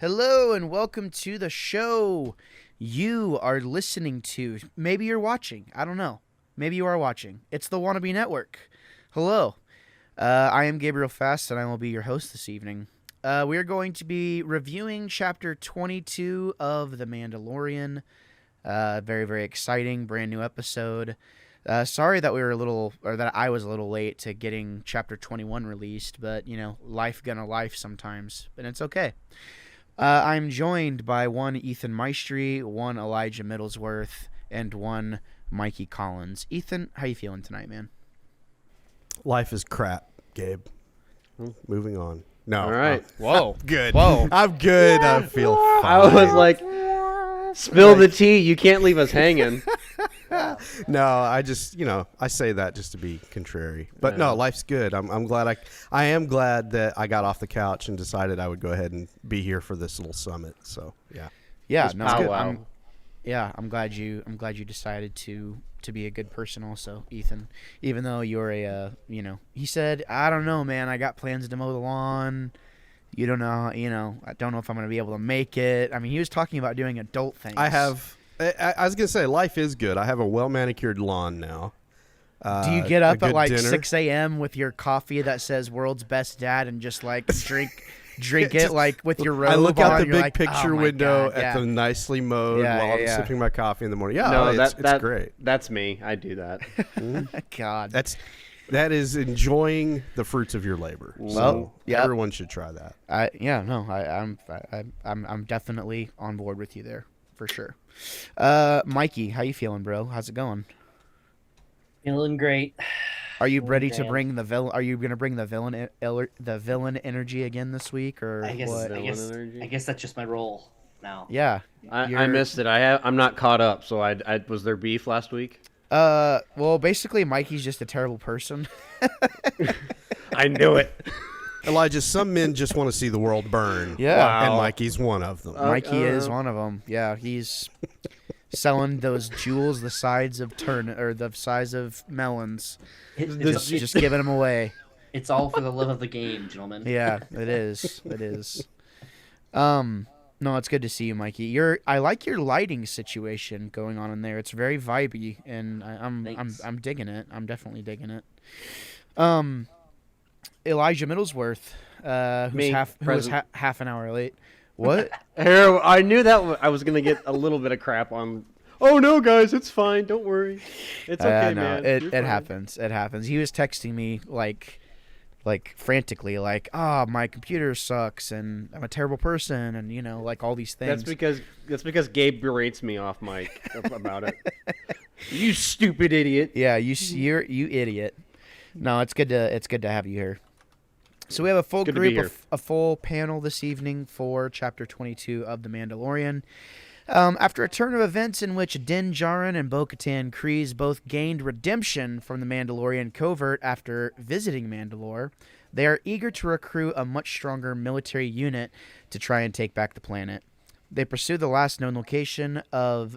Hello and welcome to the show. You are listening to, maybe you're watching, I don't know. Maybe you are watching. It's the Wannabe Network. Hello. I am Gabriel Fast and I will be your host this evening. We are going to be reviewing Chapter 22 of The Mandalorian. Very, very exciting, brand new episode. Sorry that that I was a little late to getting Chapter 21 released, but, life gonna life sometimes, but it's okay. I'm joined by one Ethan Maestri, one Elijah Middlesworth, and one Mikey Collins. Ethan, how you feeling tonight, man? Life is crap, Gabe. Moving on. No. All right. Whoa. Good. Whoa. I'm good. I feel fine. I was like, spill the tea. You can't leave us hanging. No, I just, I say that just to be contrary. But no, life's good. I'm glad I am glad that I got off the couch and decided I would go ahead and be here for this little summit. So, yeah. Yeah, no, good. I'm glad you decided to be a good person also, Ethan. Even though you're he said, I don't know, man, I got plans to mow the lawn. You don't know, I don't know if I'm going to be able to make it. I mean, he was talking about doing adult things. I was going to say, life is good. I have a well-manicured lawn now. Do you get up at like dinner. 6 a.m. with your coffee that says "World's Best Dad" and just like drink it like with your robe on? I look out the big like, picture oh my window God, at the nicely mowed while I'm sipping my coffee in the morning. Yeah, No, it's great. That's me. I do that. God, that is enjoying the fruits of your labor. Well, So yep. everyone should try that. I'm definitely on board with you there for sure. Mikey, how you feeling, bro? How's it going? Feeling great. Are you ready to bring the villain? Are you going to bring the villain energy again this week, or I guess, what? I guess that's just my role now. Yeah, I missed it. I'm not caught up. So I was there beef last week? Well, basically, Mikey's just a terrible person. I knew it. Elijah, some men just want to see the world burn. Yeah. Wow. And Mikey's one of them. Mikey is one of them. Yeah, he's selling those jewels the size of the size of melons. Just giving them away. It's all for the love of the game, gentlemen. Yeah, it is. It is. No, it's good to see you, Mikey. I like your lighting situation going on in there. It's very vibey, and I'm digging it. I'm definitely digging it. Elijah Middlesworth, who's half an hour late. What? I knew that I was gonna get a little bit of crap on. Oh no, guys, it's fine. Don't worry. It's okay, no, man. It happens. It happens. He was texting me like frantically, like, my computer sucks and I'm a terrible person, and like all these things. That's because Gabe berates me off mic about it. You stupid idiot. Yeah, you idiot. No, it's good to have you here. So we have a full group, a full panel this evening for Chapter 22 of The Mandalorian. After a turn of events in which Din Djarin and Bo-Katan Kryze both gained redemption from the Mandalorian covert after visiting Mandalore, they are eager to recruit a much stronger military unit to try and take back the planet. They pursue the last known location of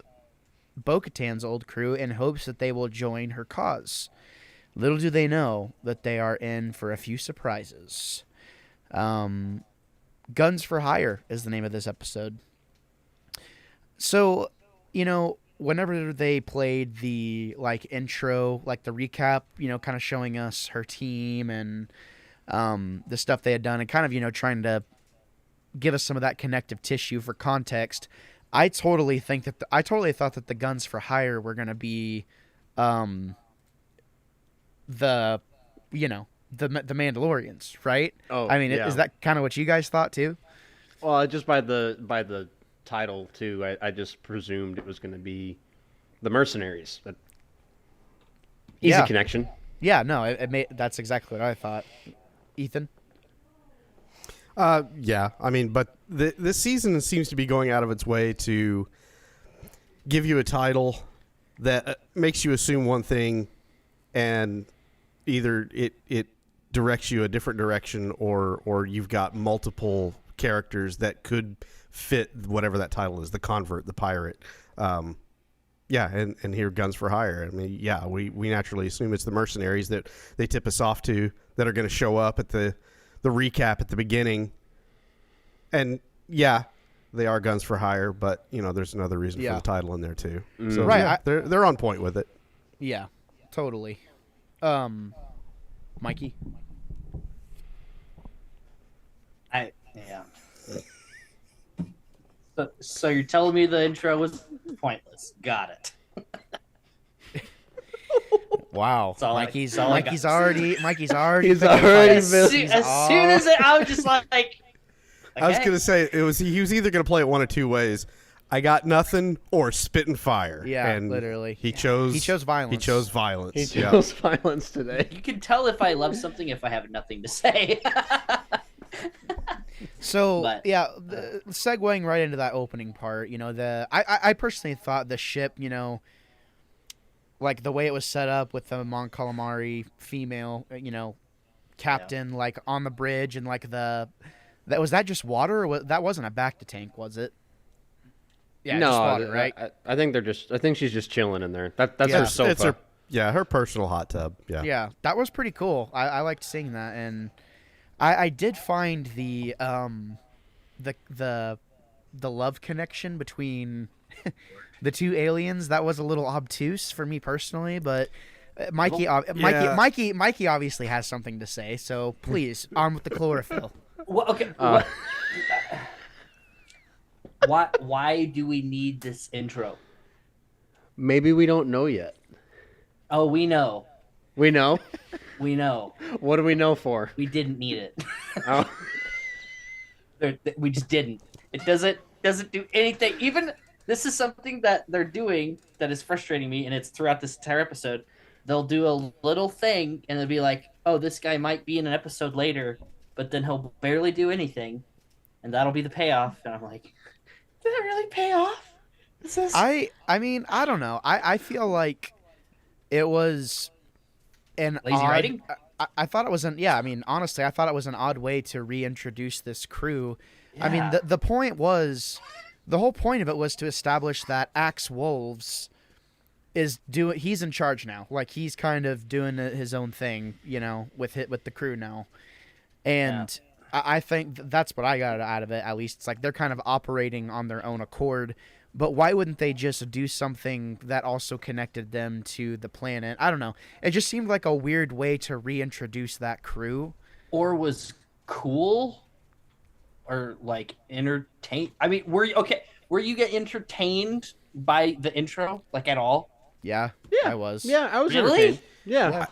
Bo-Katan's old crew in hopes that they will join her cause. Little do they know that they are in for a few surprises. Guns for Hire is the name of this episode. So, whenever they played the intro, the recap, kind of showing us her team and the stuff they had done and kind of, trying to give us some of that connective tissue for context, I totally thought that the Guns for Hire were going to be the Mandalorians, right? Oh, I mean, yeah. Is that kind of what you guys thought too? Well, just by the title too, I just presumed it was going to be the mercenaries. Easy connection. Yeah, no, that's exactly what I thought. Ethan? Yeah, I mean, but this season seems to be going out of its way to give you a title that makes you assume one thing, and either it directs you a different direction, or you've got multiple characters that could fit whatever that title is, the convert, the pirate. Yeah, and here, Guns for Hire. I mean, yeah, we naturally assume it's the mercenaries that they tip us off to that are going to show up at the recap at the beginning. And yeah, they are guns for hire, but there's another reason for the title in there too. So Right, they're on point with it. Yeah, totally. Mikey? So you're telling me the intro was pointless? Got it. Wow, Mikey's already He's picking already fights. been- As soon as I was just like I was gonna say he was either gonna play it one of two ways. I got nothing or spit and fire. Yeah, and literally. He chose violence. He chose violence. He chose violence today. You can tell if I love something if I have nothing to say. So But, segueing right into that opening part, I personally thought the ship, like the way it was set up with the Mon Calamari female, captain, like on the bridge, and like was that just water, or that wasn't a Bacta tank, was it? Yeah, no, just water, right? I think she's just chilling in there. That's her sofa. It's her personal hot tub. Yeah. Yeah, that was pretty cool. I liked seeing that, and I did find the love connection between the two aliens that was a little obtuse for me personally, but Mikey obviously has something to say, so please, on with the chlorophyll. Well, okay. Why do we need this intro? Maybe we don't know yet. Oh, we know. We know. We know. What do we know for? We didn't need it. Oh. We just didn't. It doesn't do anything. Even this is something that they're doing that is frustrating me, and it's throughout this entire episode. They'll do a little thing, and they'll be like, "Oh, this guy might be in an episode later," but then he'll barely do anything, and that'll be the payoff. And I'm like, did it really pay off? I mean, I don't know. I feel like it was an Lazy odd, writing? I thought it was honestly, I thought it was an odd way to reintroduce this crew. Yeah. I mean, the whole point of it was to establish that Axe Wolves he's in charge now. Like, he's kind of doing his own thing, with the crew now. And I think that's what I got out of it, at least. It's like they're kind of operating on their own accord. But why wouldn't they just do something that also connected them to the planet? I don't know. It just seemed like a weird way to reintroduce that crew. Or was cool, or like entertained. I mean, were you get entertained by the intro, like, at all? Yeah, I was. Yeah, I was Really? entertained. Yeah.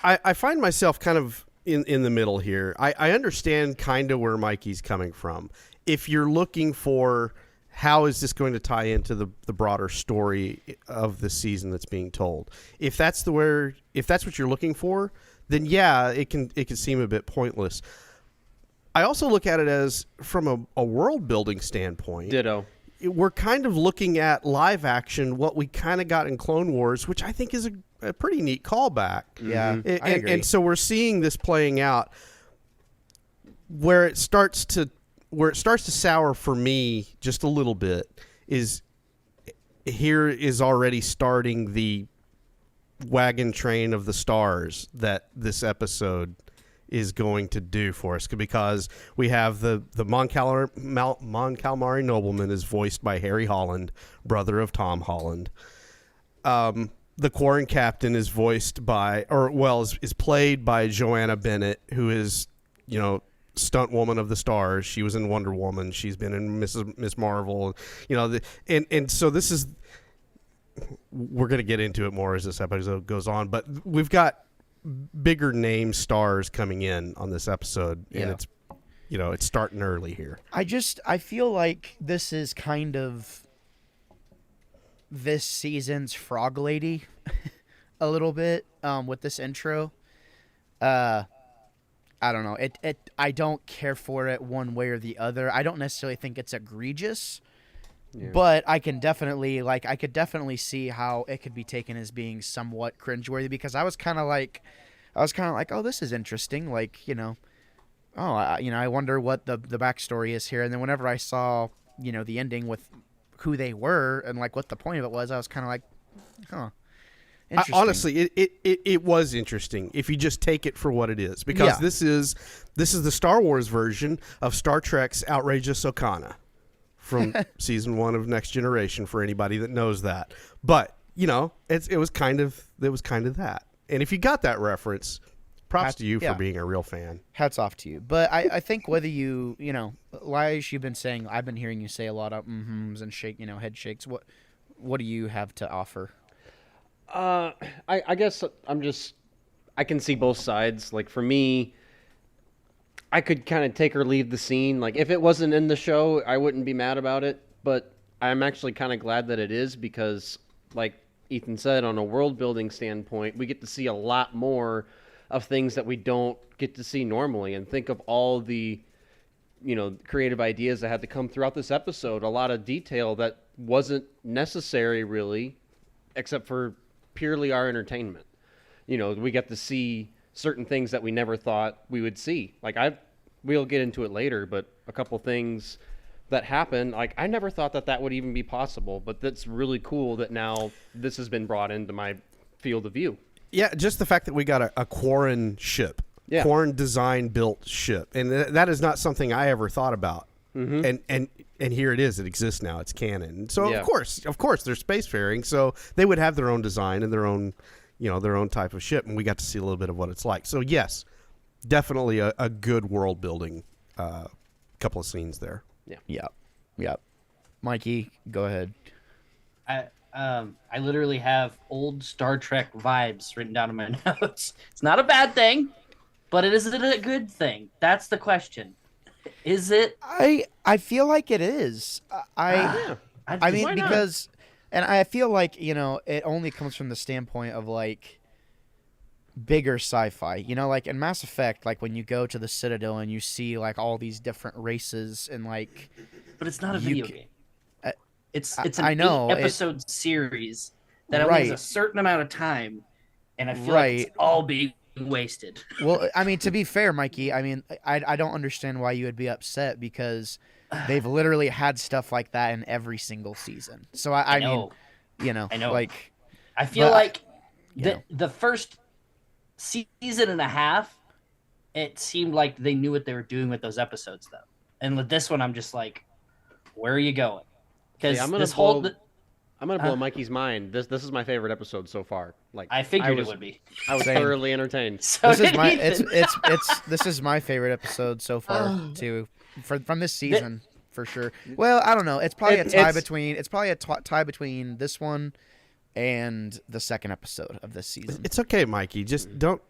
I find myself kind of in the middle here. I understand kind of where Mikey's coming from. If you're looking for how is this going to tie into the broader story of the season that's being told, if that's what you're looking for, then yeah, it can seem a bit pointless. I also look at it as from a world building standpoint. Ditto. We're kind of looking at live action what we kind of got in Clone Wars, which I think is a pretty neat callback. Yeah, I agree. And so we're seeing this playing out where it starts to sour for me just a little bit is here is already starting the wagon train of the stars that this episode is going to do for us, because we have the Mon Calamari nobleman is voiced by Harry Holland, brother of Tom Holland. The Quarren captain is voiced by, is played by Joanna Bennett, who is, stunt woman of the stars. She was in Wonder Woman. She's been in Miss Marvel. And so this is, we're going to get into it more as this episode goes on, but we've got bigger name stars coming in on this episode, and it's starting early here. I feel like this is kind of this season's Frog Lady a little bit with this intro. I don't know. I don't care for it one way or the other. I don't necessarily think it's egregious, but I could definitely see how it could be taken as being somewhat cringeworthy, because I was kind of like, oh, this is interesting. Like, I wonder what the backstory is here. And then whenever I saw, the ending with who they were and like what the point of it was, I was kind of like, huh. Honestly, it was interesting if you just take it for what it is, because this is the Star Wars version of Star Trek's Outrageous Okana from season 1 of Next Generation for anybody that knows that. But, it was kind of that. And if you got that reference, props to you for being a real fan. Hats off to you. But I think whether Lige, you've been saying, I've been hearing you say a lot of mm-hms and head shakes. What do you have to offer? I guess I can see both sides. Like, for me, I could kind of take or leave the scene. Like, if it wasn't in the show, I wouldn't be mad about it. But I'm actually kind of glad that it is because, like Ethan said, on a world-building standpoint, we get to see a lot more of things that we don't get to see normally. And think of all the, creative ideas that had to come throughout this episode. A lot of detail that wasn't necessary, really, except for purely our entertainment. We get to see certain things that we never thought we would see. Like, we'll get into it later, but a couple things that happen, like, I never thought that would even be possible, but that's really cool that now this has been brought into my field of view. Yeah, just the fact that we got a Quarren ship, Quarren design built ship, and that is not something I ever thought about. Mm-hmm. And here it is. It exists now. It's canon. So of course they're spacefaring. So they would have their own design and their own type of ship, and we got to see a little bit of what it's like. So yes, definitely a good world building couple of scenes there. Yeah. Mikey, go ahead. I literally have old Star Trek vibes written down in my notes. It's not a bad thing, but it isn't a good thing. That's the question. Is it? I feel like it is. I mean, because, and I feel like, it only comes from the standpoint of, like, bigger sci-fi. Like in Mass Effect, like when you go to the Citadel and you see, like, all these different races and, like... But it's not a video game. It's an I know, 8-episode series that only has a certain amount of time, and I feel like it's all being wasted. Well, I mean, to be fair, Mikey, I mean, I don't understand why you would be upset because they've literally had stuff like that in every single season. So I mean, I know. Like, I feel like the first season and a half, it seemed like they knew what they were doing with those episodes, though. And with this one, I'm just like, where are you going? Because I'm gonna blow Mikey's mind. This is my favorite episode so far. Like, I figured it would be. I was thoroughly entertained. So this is my favorite episode so far too, from this season for sure. Well, I don't know. It's probably a tie between this one and the second episode of this season. It's okay, Mikey. Just don't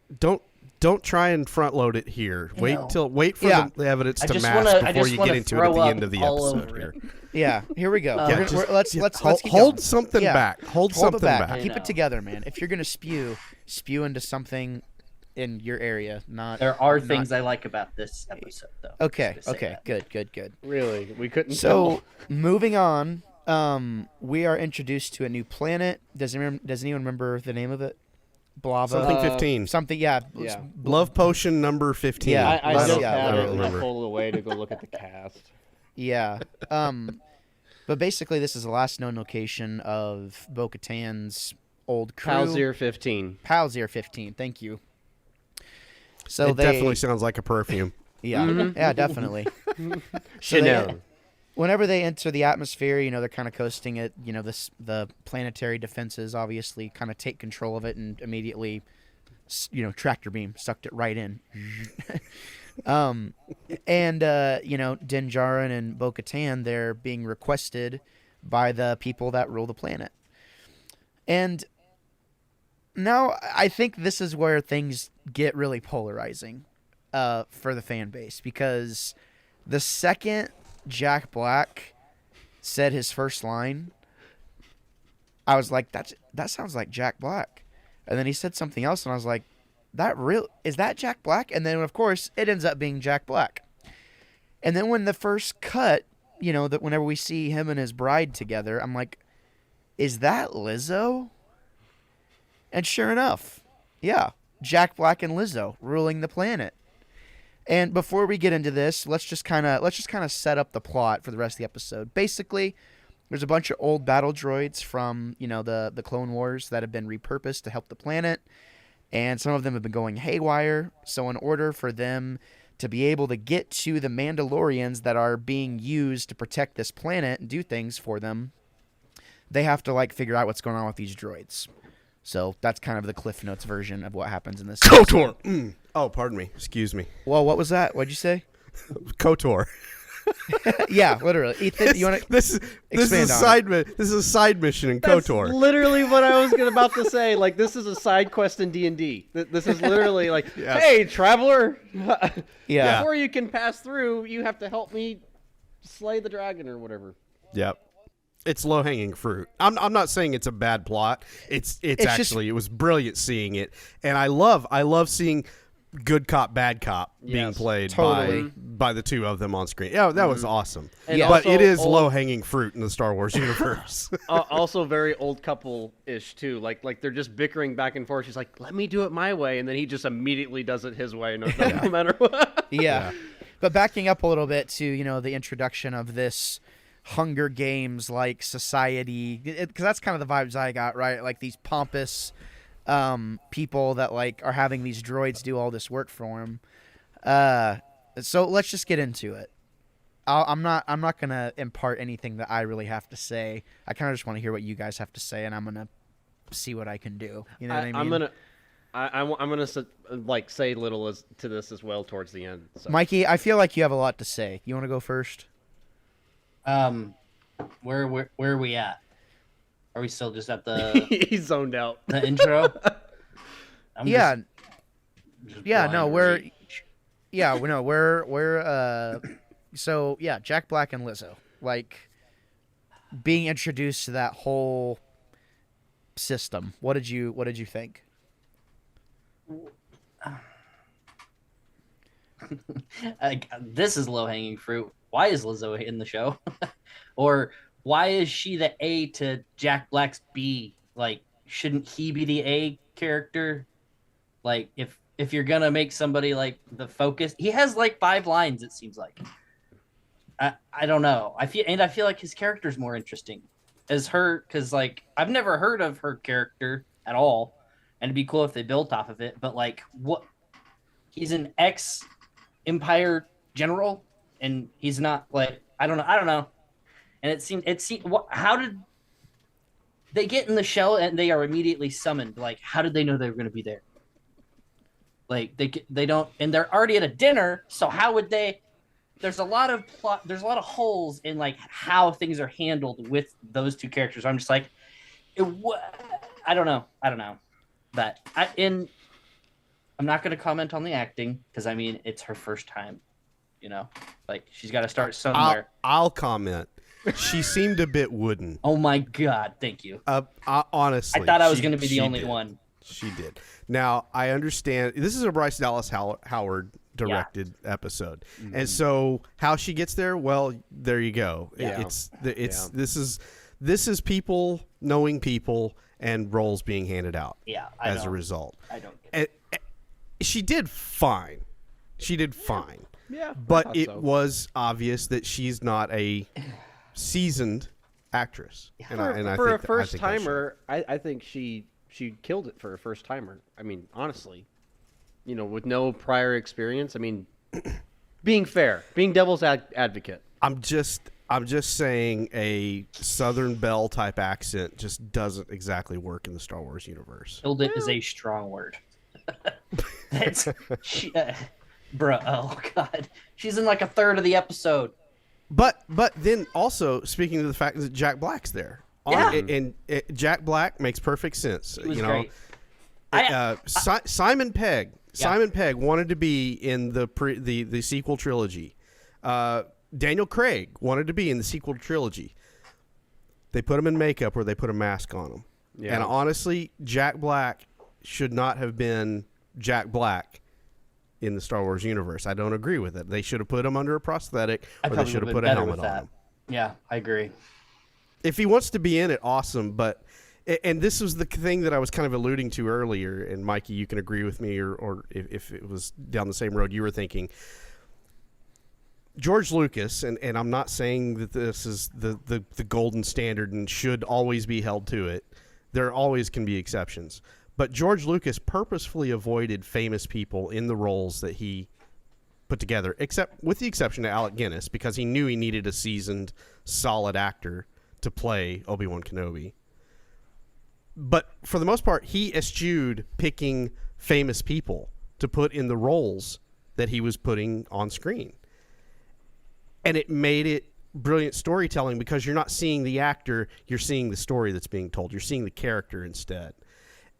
try and front load it here. Wait for the evidence to match before you get into it at the end of the episode here. Yeah, here we go. Let's hold something back. Hold something back. Keep it together, man. If you're gonna spew into something in your area. There are things I like about this episode, though. Okay. Good. Really, we couldn't. So moving on, we are introduced to a new planet. Does anyone remember the name of it? Blava. Something 15. Something, yeah. Love potion number 15. Yeah, I just had it remember. pulled away to go look at the cast. Yeah. But basically, this is the last known location of Bo-Katan's old crew. Palzir 15. Palzir 15. Thank you. So it definitely sounds like a perfume. Yeah. Mm-hmm. Yeah, definitely. Chanel. Whenever they enter the atmosphere, they're kind of coasting it. The planetary defenses obviously kind of take control of it and immediately, tractor beam sucked it right in. And Din Djarin and Bo-Katan, they're being requested by the people that rule the planet. And now I think this is where things get really polarizing for the fan base, because the second Jack Black said his first line, I was like, that sounds like Jack Black. And then he said something else, and I was like, is that Jack Black? And then, of course, it ends up being Jack Black. And then when the first cut, that whenever we see him and his bride together, I'm like, is that Lizzo? And sure enough, yeah, Jack Black and Lizzo ruling the planet. And before we get into this, let's just kind of set up the plot for the rest of the episode. Basically, there's a bunch of old battle droids from, the Clone Wars that have been repurposed to help the planet, and some of them have been going haywire. So in order for them to be able to get to the Mandalorians that are being used to protect this planet and do things for them, they have to like figure out what's going on with these droids. So that's kind of the Cliff Notes version of what happens in this. KOTOR. Oh, pardon me. Excuse me. Well, what was that? What'd you say? KOTOR. Yeah, literally. Ethan, you want to this is a side mission in That's KOTOR. literally what I was about to say. Like, this is a side quest in D&D. This is literally like, hey, traveler. Yeah. Before you can pass through, you have to help me slay the dragon or whatever. Yep. It's low hanging fruit. I'm not saying it's a bad plot. It's actually it was brilliant seeing it, and I love seeing good cop bad cop being played by the two of them on screen. Yeah, that was awesome. And but also it is low hanging fruit in the Star Wars universe. Also very old couple-ish too. Like they're just bickering back and forth. She's like, "Let me do it my way," and then he just immediately does it his way, no matter what. Yeah. But backing up a little bit to the introduction of this Hunger Games like society, because that's kind of the vibes I got, right? Like these pompous people that like are having these droids do all this work for them. So let's just get into it. I'm not gonna impart anything that I really have to say. I kind of just want to hear what you guys have to say, and I'm gonna see what I can do. You know what I mean? I'm gonna say little to this as well towards the end. So. Mikey, I feel like you have a lot to say. You want to go first? Where are we at? Are we still just at the He's zoned out. the intro? So yeah, Jack Black and Lizzo, like being introduced to that whole system. What did you think? This is low hanging fruit. Why is Lizzo in the show? Or why is she the A to Jack Black's B? Like, shouldn't he be the A character? Like, if you're gonna make somebody like the focus, he has like 5 lines. It seems like. I don't know. I feel like his character's more interesting as her, because like I've never heard of her character at all, and it'd be cool if they built off of it. But like, what? He's an ex-Empire general, and he's not like I don't know. And it seemed how did they get in the shell and they are immediately summoned? Like, how did they know they were going to be there? Like they don't, and they're already at a dinner, so how would they? There's a lot of plot. There's a lot of holes in like how things are handled with those two characters. I'm just like, I don't know. But I'm not going to comment on the acting because I mean it's her first time. Like she's got to start somewhere. I'll comment. She seemed a bit wooden. Oh my God! Thank you. Honestly, I thought I was going to be the only one. She did. Now I understand. This is a Bryce Dallas Howard directed episode, and so how she gets there? Well, there you go. Yeah. This is people knowing people and roles being handed out. Yeah, as a result. I don't get it. She did fine. Yeah, but it was obvious that she's not a seasoned actress. For a first timer, I think she killed it for a first timer. I mean, honestly, with no prior experience. I mean, being fair, being devil's advocate. I'm just saying a Southern Belle type accent just doesn't exactly work in the Star Wars universe. Killed it is a strong word. That's bro. Oh God, she's in like a third of the episode. But then also speaking of the fact that Jack Black's there, and Jack Black makes perfect sense. He was great. Simon Pegg. Simon Pegg wanted to be in the sequel trilogy. Daniel Craig wanted to be in the sequel trilogy. They put him in makeup or they put a mask on him. Yeah. And honestly, Jack Black should not have been Jack Black in the Star Wars universe. I don't agree with it. They should have put him under a prosthetic, or they should have put a helmet on him. Yeah, I agree. If he wants to be in it, awesome. But and this was the thing that I was kind of alluding to earlier. And Mikey, you can agree with me, or if it was down the same road you were thinking. George Lucas, and I'm not saying that this is the golden standard and should always be held to it. There always can be exceptions. But George Lucas purposefully avoided famous people in the roles that he put together, except with the exception of Alec Guinness, because he knew he needed a seasoned, solid actor to play Obi-Wan Kenobi. But for the most part, he eschewed picking famous people to put in the roles that he was putting on screen. And it made it brilliant storytelling because you're not seeing the actor, you're seeing the story that's being told. You're seeing the character instead.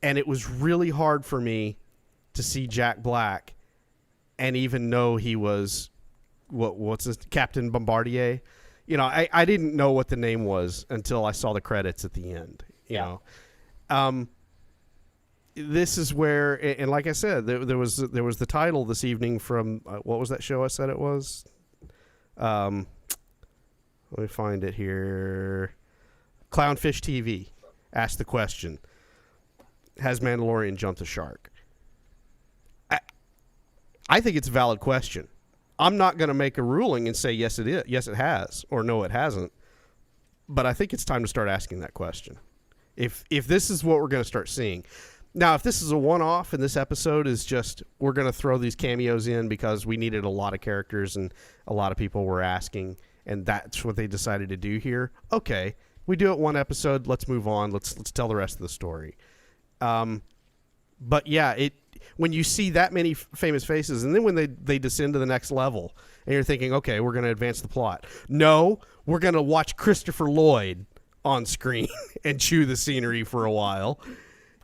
And it was really hard for me to see Jack Black and even know he was, what's this, Captain Bombardier? You know, I didn't know what the name was until I saw the credits at the end, you know. This is where, and like I said, there was the title this evening from, what was that show I said it was? Let me find it here. Clownfish TV asked the question, has Mandalorian jumped the shark? I think it's a valid question. I'm not going to make a ruling and say yes it is, yes it has, or no it hasn't. But I think it's time to start asking that question. If this is what we're going to start seeing. Now, if this is a one-off and this episode is just, we're going to throw these cameos in because we needed a lot of characters and a lot of people were asking, and that's what they decided to do here, okay, we do it one episode, let's move on, let's tell the rest of the story. But yeah, when you see that many famous faces, and then when they descend to the next level, and you're thinking, okay, we're going to advance the plot. No, we're going to watch Christopher Lloyd on screen and chew the scenery for a while.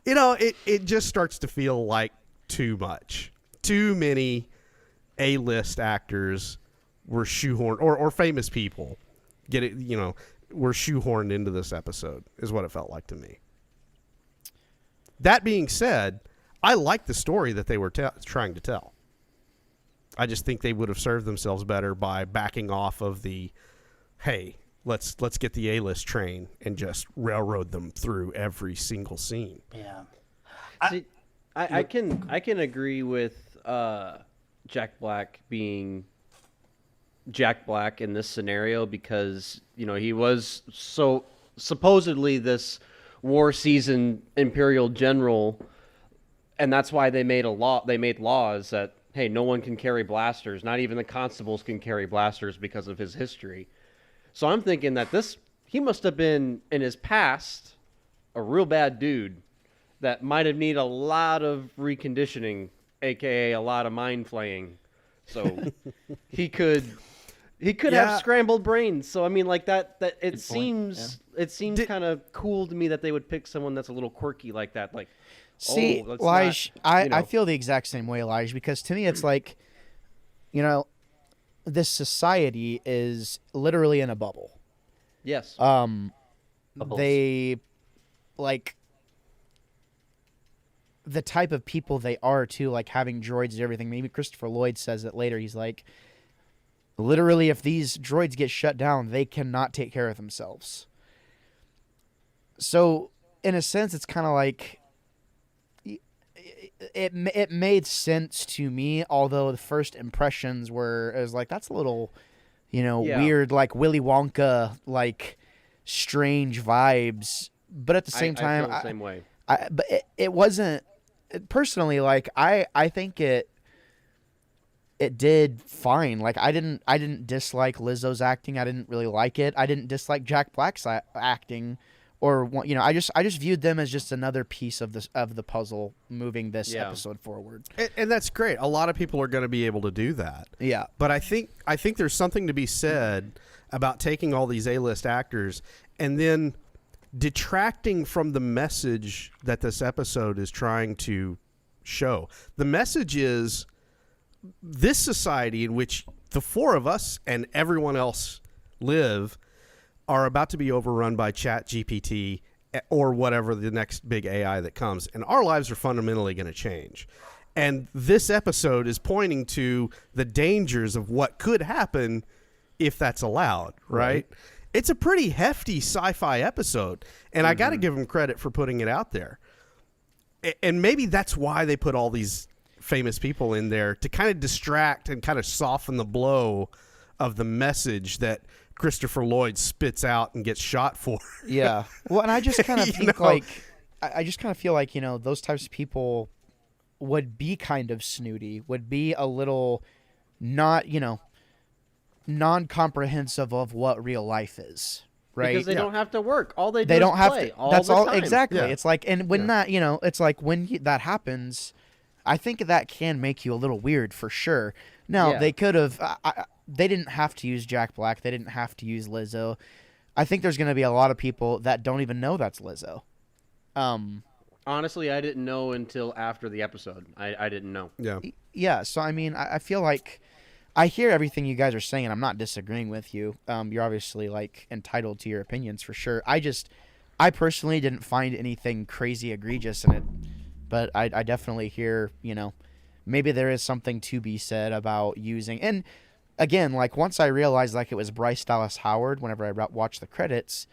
You know, it just starts to feel like too much. Too many A-list actors were shoehorned, or famous people were shoehorned into this episode, is what it felt like to me. That being said, I like the story that they were trying to tell. I just think they would have served themselves better by backing off of the, hey, let's get the A-list train and just railroad them through every single scene. Yeah. I can agree with Jack Black being Jack Black in this scenario because, you know, he was so supposedly this war-seasoned Imperial general, and that's why they made laws that, hey, no one can carry blasters. Not even the constables can carry blasters because of his history. So I'm thinking that he must have been, in his past, a real bad dude that might have needed a lot of reconditioning, a.k.a. a lot of mind flaying. So he could have scrambled brains. So I mean, like that it seems kind of cool to me that they would pick someone that's a little quirky like that. Like, see, Lige, I feel the exact same way, Lige, because to me it's like, you know, this society is literally in a bubble. Yes. They, like, the type of people they are too, like having droids and everything. Maybe Christopher Lloyd says it later. He's like, literally, if these droids get shut down, they cannot take care of themselves. So, in a sense, it's kind of like it made sense to me. Although the first impressions were, it was like, that's a little, weird, like Willy Wonka, like strange vibes. But at the same time, I feel the same way. But it wasn't personally, like I think it did fine. Like I didn't dislike Lizzo's acting. I didn't really like it. I didn't dislike Jack Black's acting, or I just viewed them as just another piece of the puzzle moving this episode forward. And that's great. A lot of people are going to be able to do that. Yeah. But I think there's something to be said about taking all these A-list actors and then detracting from the message that this episode is trying to show. The message is this society in which the four of us and everyone else live are about to be overrun by ChatGPT or whatever the next big AI that comes, and our lives are fundamentally going to change. And this episode is pointing to the dangers of what could happen if that's allowed, right? It's a pretty hefty sci-fi episode, and I got to give them credit for putting it out there. And maybe that's why they put all these famous people in there, to kind of distract and kind of soften the blow of the message that Christopher Lloyd spits out and gets shot for. Yeah. Well, and I just kind of think I just kind of feel like, those types of people would be kind of snooty, would be a little not, non-comprehensive of what real life is. Right? Because they don't have to work. All they do They is don't have play to. all That's the all time. exactly. Yeah. It's like, and when that, it's like when that happens, I think that can make you a little weird for sure. Now Yeah. they could have. They didn't have to use Jack Black. They didn't have to use Lizzo. I think there's going to be a lot of people that don't even know that's Lizzo. Honestly, I didn't know until after the episode. I didn't know. Yeah. Yeah. So I mean, I feel like I hear everything you guys are saying, and I'm not disagreeing with you. You're obviously like entitled to your opinions for sure. I personally didn't find anything crazy egregious in it, but I definitely hear, maybe there is something to be said about using. And again, like once I realized like it was Bryce Dallas Howard, whenever I watched the credits,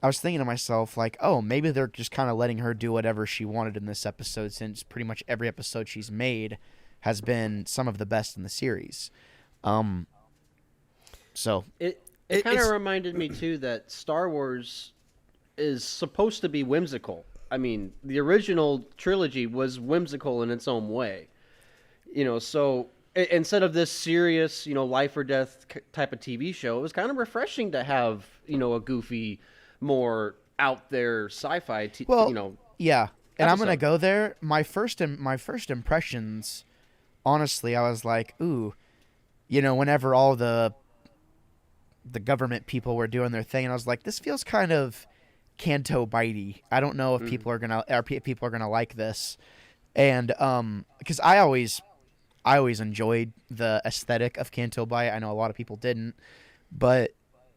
I was thinking to myself like, oh, maybe they're just kind of letting her do whatever she wanted in this episode, since pretty much every episode she's made has been some of the best in the series. So It kind of reminded me too that Star Wars is supposed to be whimsical. I mean, the original trilogy was whimsical in its own way. So instead of this serious, life or death type of TV show, it was kind of refreshing to have, a goofy, more out there sci-fi. Yeah, and I'm gonna episode. go there. My first impressions, honestly, I was like, ooh, whenever all the government people were doing their thing, and I was like, this feels kind of Canto Bitey. I don't know if people are gonna like this, and because I always enjoyed the aesthetic of Canto Bight. I know a lot of people didn't, but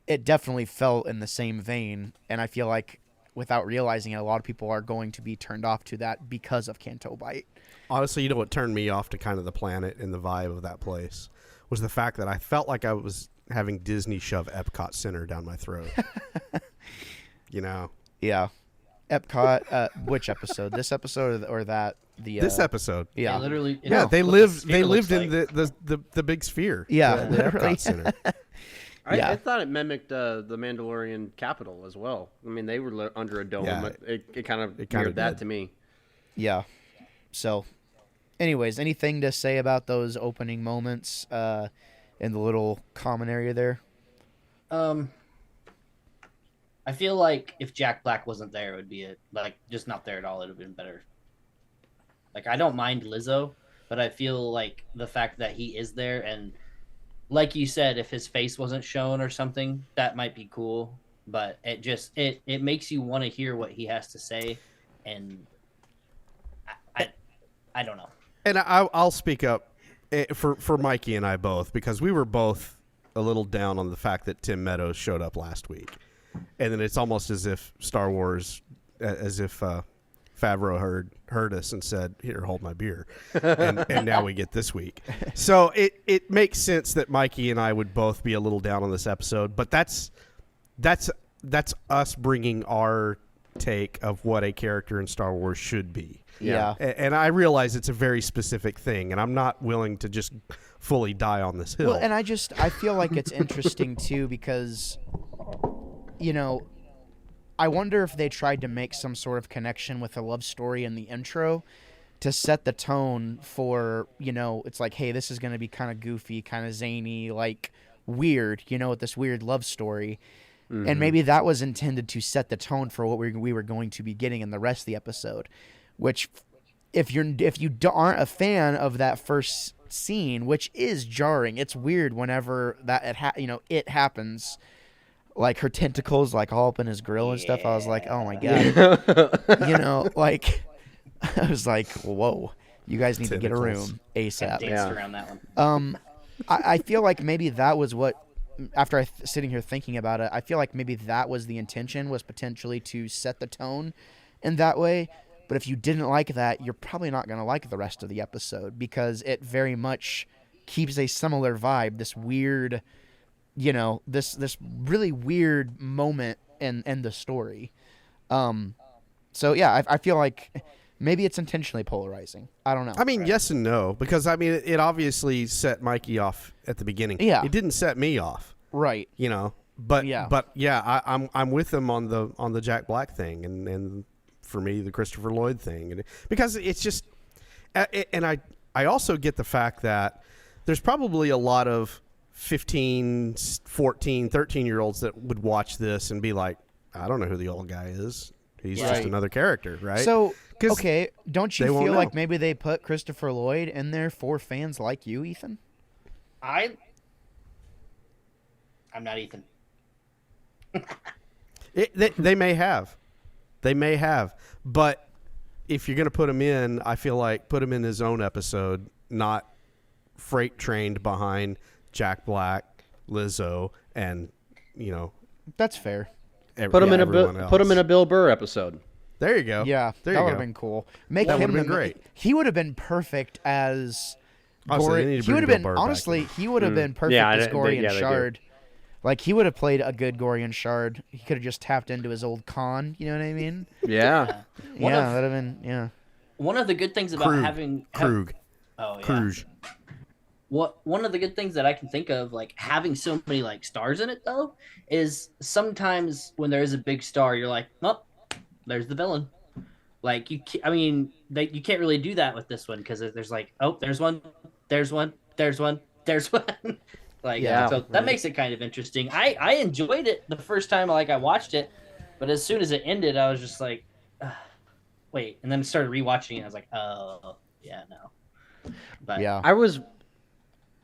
it definitely felt in the same vein, and I feel like without realizing it, a lot of people are going to be turned off to that because of Canto Bight. Honestly, what turned me off to kind of the planet and the vibe of that place was the fact that I felt like I was having Disney shove Epcot Center down my throat. Yeah. Epcot, which episode? This episode or that? This episode. Yeah. They literally. Yeah, they lived in the big sphere. Yeah, the literally. Epcot Center. Yeah. I thought it mimicked the Mandalorian capital as well. I mean, they were under a dome. Yeah, It kind of kinda mirrored that did. to me. Yeah. So, anyways, anything to say about those opening moments in the little common area there? I feel like if Jack Black wasn't there, it would be just not there at all. It would have been better. Like, I don't mind Lizzo, but I feel like the fact that he is there, and like you said, if his face wasn't shown or something, that might be cool. But it makes you want to hear what he has to say, and I don't know. And I'll speak up for Mikey and I both, because we were both a little down on the fact that Tim Meadows showed up last week. And then it's almost as if Star Wars, as if Favreau heard us and said, "Here, hold my beer," and now we get this week. So it makes sense that Mikey and I would both be a little down on this episode, but that's us bringing our take of what a character in Star Wars should be. Yeah. And I realize it's a very specific thing, and I'm not willing to just fully die on this hill. Well, and I feel like it's interesting too, because I wonder if they tried to make some sort of connection with a love story in the intro to set the tone for, it's like, hey, this is going to be kind of goofy, kind of zany, like weird, with this weird love story. Mm-hmm. And maybe that was intended to set the tone for what we were going to be getting in the rest of the episode, which if you aren't a fan of that first scene, which is jarring, it's weird whenever that it happens. Like her tentacles, like all up in his grill and stuff. I was like, oh my god, like I was like, whoa, you guys need to get a room ASAP. Danced around that one. I feel like maybe that was what. After sitting here thinking about it, I feel like maybe that was the intention, was potentially to set the tone in that way. But if you didn't like that, you're probably not going to like the rest of the episode, because it very much keeps a similar vibe. This weird. This really weird moment in the story. So yeah, I feel like maybe it's intentionally polarizing. I don't know. I mean, yes and no, because I mean, it obviously set Mikey off at the beginning. Yeah. It didn't set me off. Right. But Yeah. I'm with them on the Jack Black thing, and for me the Christopher Lloyd thing, and because it's just, and I also get the fact that there's probably a lot of 15, 14, 13-year-olds that would watch this and be like, I don't know who the old guy is. He's just another character, right? So, okay, don't you feel know. like maybe they put Christopher Lloyd in there for fans like you, Ethan? I'm not Ethan. They may have. They may have. But if you're going to put him in, I feel like put him in his own episode, not freight trained behind Jack Black, Lizzo, and, That's fair. Put him in a Bill Burr episode. There you go. Yeah, there that you would go. have been cool. Make That him would have been great. He would have been perfect as Gory. He would have been honestly. He would have been perfect as Gorian Shard. Like he would have played a good Gorian Shard. He could have just tapped into his old con. You know what I mean? Yeah. Yeah, that'd have been. Yeah. One of the good things about Krug. Oh yeah. Kruge. One of the good things that I can think of, like having so many like stars in it though, is sometimes when there is a big star, you're like, oh, there's the villain. Like you can't really do that with this one because there's like, oh, there's one. Like, so that makes it kind of interesting. I enjoyed it the first time I watched it, but as soon as it ended, I was just like, wait, and then started rewatching it. And I was like, oh, yeah, no. But yeah,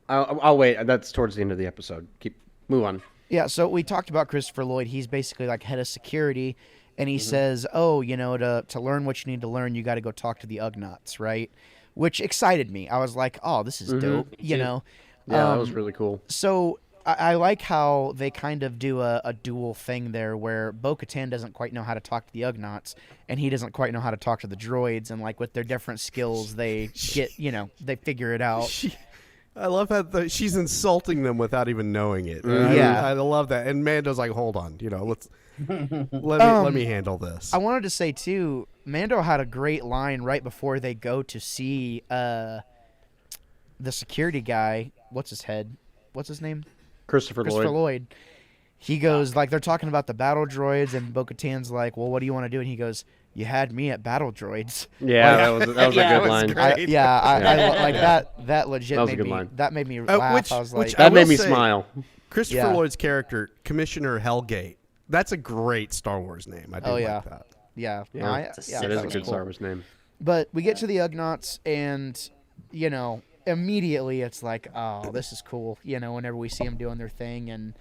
I'll wait. That's towards the end of the episode. Move on. Yeah, so we talked about Christopher Lloyd. He's basically like head of security, and he says, "Oh, to learn what you need to learn, you got to go talk to the Ugnaughts, right?" Which excited me. I was like, "Oh, this is dope," Yeah, that was really cool. So I like how they kind of do a dual thing there, where Bo-Katan doesn't quite know how to talk to the Ugnaughts, and he doesn't quite know how to talk to the droids, and like with their different skills, they get they figure it out. I love how she's insulting them without even knowing it. Yeah, I love that. And Mando's like, "Hold on, let's let me handle this." I wanted to say too, Mando had a great line right before they go to see the security guy. What's his name? Christopher Lloyd. He goes like they're talking about the battle droids, and Bo-Katan's like, "Well, what do you want to do?" And he goes, "You had me at battle droids." Yeah, that was a good line. I like that. That legit was a good line. That made me laugh. I was like, that made me smile. Christopher Lloyd's character, Commissioner Hellgate. That's a great Star Wars name. I do like that. Yeah. That is a good Star Wars name. But we get to the Ugnaughts, and immediately it's like, oh, this is cool. Whenever we see them doing their thing, and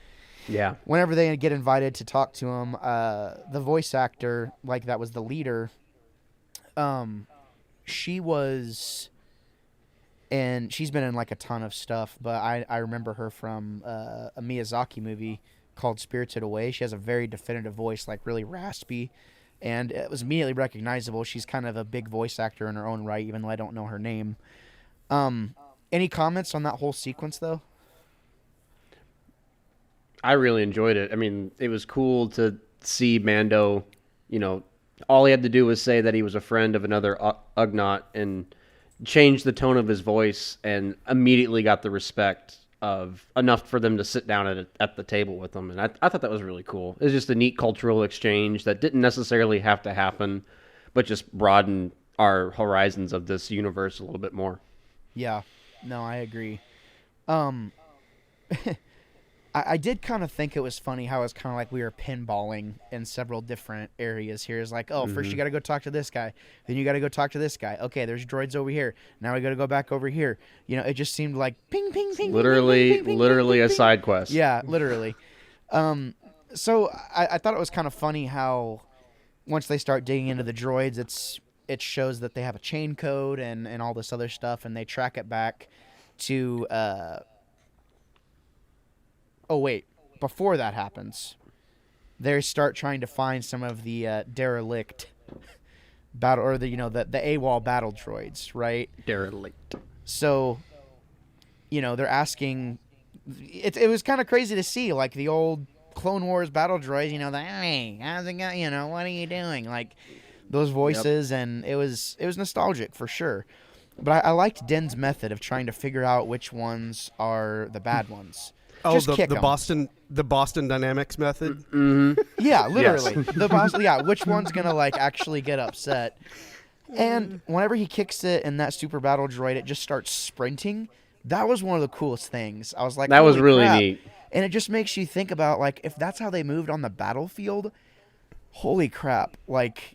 whenever they get invited to talk to him, the voice actor, like that was the leader. She was, and she's been in like a ton of stuff, but I remember her from a Miyazaki movie called Spirited Away. She has a very definitive voice, like really raspy, and it was immediately recognizable. She's kind of a big voice actor in her own right, even though I don't know her name. Any comments on that whole sequence, though? I really enjoyed it. I mean, it was cool to see Mando, all he had to do was say that he was a friend of another Ugnaught and change the tone of his voice and immediately got the respect of enough for them to sit down at the table with him. And I thought that was really cool. It was just a neat cultural exchange that didn't necessarily have to happen, but just broadened our horizons of this universe a little bit more. Yeah, no, I agree. I did kind of think it was funny how it's kind of like we were pinballing in several different areas here. It's like, first you got to go talk to this guy. Then you got to go talk to this guy. Okay, there's droids over here. Now we got to go back over here. It just seemed like ping, ping, ping. Literally ping, ping, ping, ping, a ping. side quest. Yeah, literally. So I thought it was kind of funny how once they start digging into the droids, it shows that they have a chain code and all this other stuff, and they track it back to before that happens, they start trying to find some of the derelict battle, or the AWOL battle droids, right? Derelict. So, they're asking. It was kind of crazy to see, like the old Clone Wars battle droids. Hey, how's it going? What are you doing? Like those voices, and it was nostalgic for sure. But I liked Den's method of trying to figure out which ones are the bad ones. Oh, Just kick 'em. the Boston Dynamics method. Mm-hmm. Yeah, literally. Yes. The Boston. Yeah, which one's gonna actually get upset? And whenever he kicks it in that super battle droid, it just starts sprinting. That was one of the coolest things. I was like, That was holy really crap. neat. And it just makes you think about, like, if that's how they moved on the battlefield, holy crap. Like,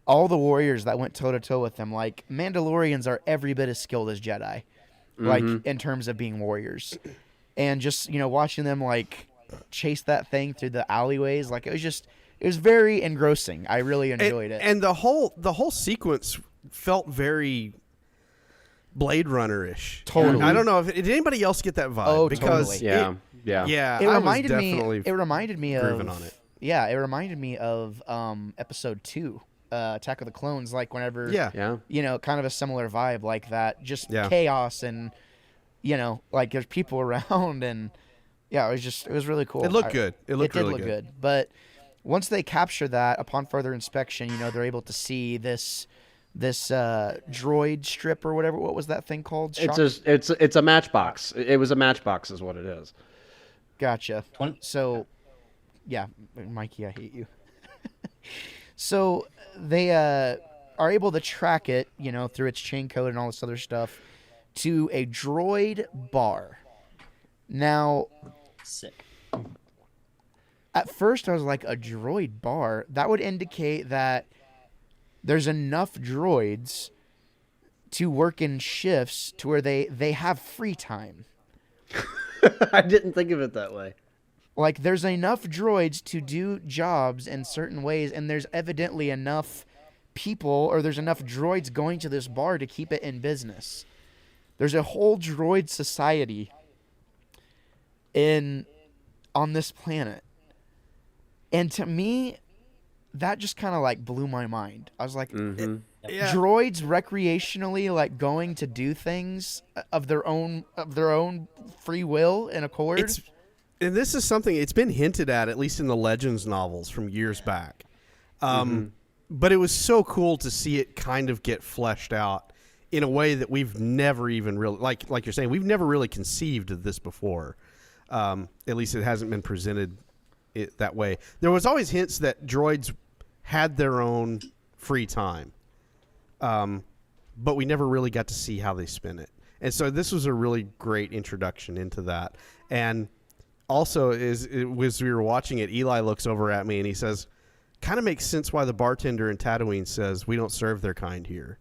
all the warriors that went toe-to-toe with them, like, Mandalorians are every bit as skilled as Jedi, like, in terms of being warriors. And just, watching them, like, chase that thing through the alleyways, like, it was very engrossing. I really enjoyed it. And the whole sequence felt very Blade Runner-ish. Totally. I don't know if did anybody else get that vibe? Oh, because totally. Yeah. It I reminded was me. definitely It reminded me of. grooving on it. Yeah, it reminded me of episode 2, Attack of the Clones. Like whenever. Yeah. Kind of a similar vibe like that. Just Yeah. chaos and, like there's people around and, yeah, it was really cool. It looked good. It looked did really look good. But once they capture that, upon further inspection, they're able to see this droid strip or whatever. What was that thing called? It's a matchbox. It was a matchbox, is what it is. Gotcha. So, yeah, Mikey, I hate you. So they are able to track it, through its chain code and all this other stuff, to a droid bar. Now, Sick. at first I was like, a droid bar? That would indicate that there's enough droids to work in shifts to where they have free time. I didn't think of it that way. Like, there's enough droids to do jobs in certain ways, and there's evidently enough people, or there's enough droids going to this bar to keep it in business. There's a whole droid society on this planet. And to me, that just kind of, like, blew my mind. I was like, droids recreationally, like, going to do things of their own free will and accord. And this is something, it's been hinted at least in the Legends novels from years back. But it was so cool to see it kind of get fleshed out in a way that we've never even really, like you're saying, we've never really conceived of this before. At least it hasn't been presented that way. There was always hints that droids had their own free time. But we never really got to see how they spent it. And so this was a really great introduction into that. And also, as we were watching it, Eli looks over at me and he says, kind of makes sense why the bartender in Tatooine says, we don't serve their kind here.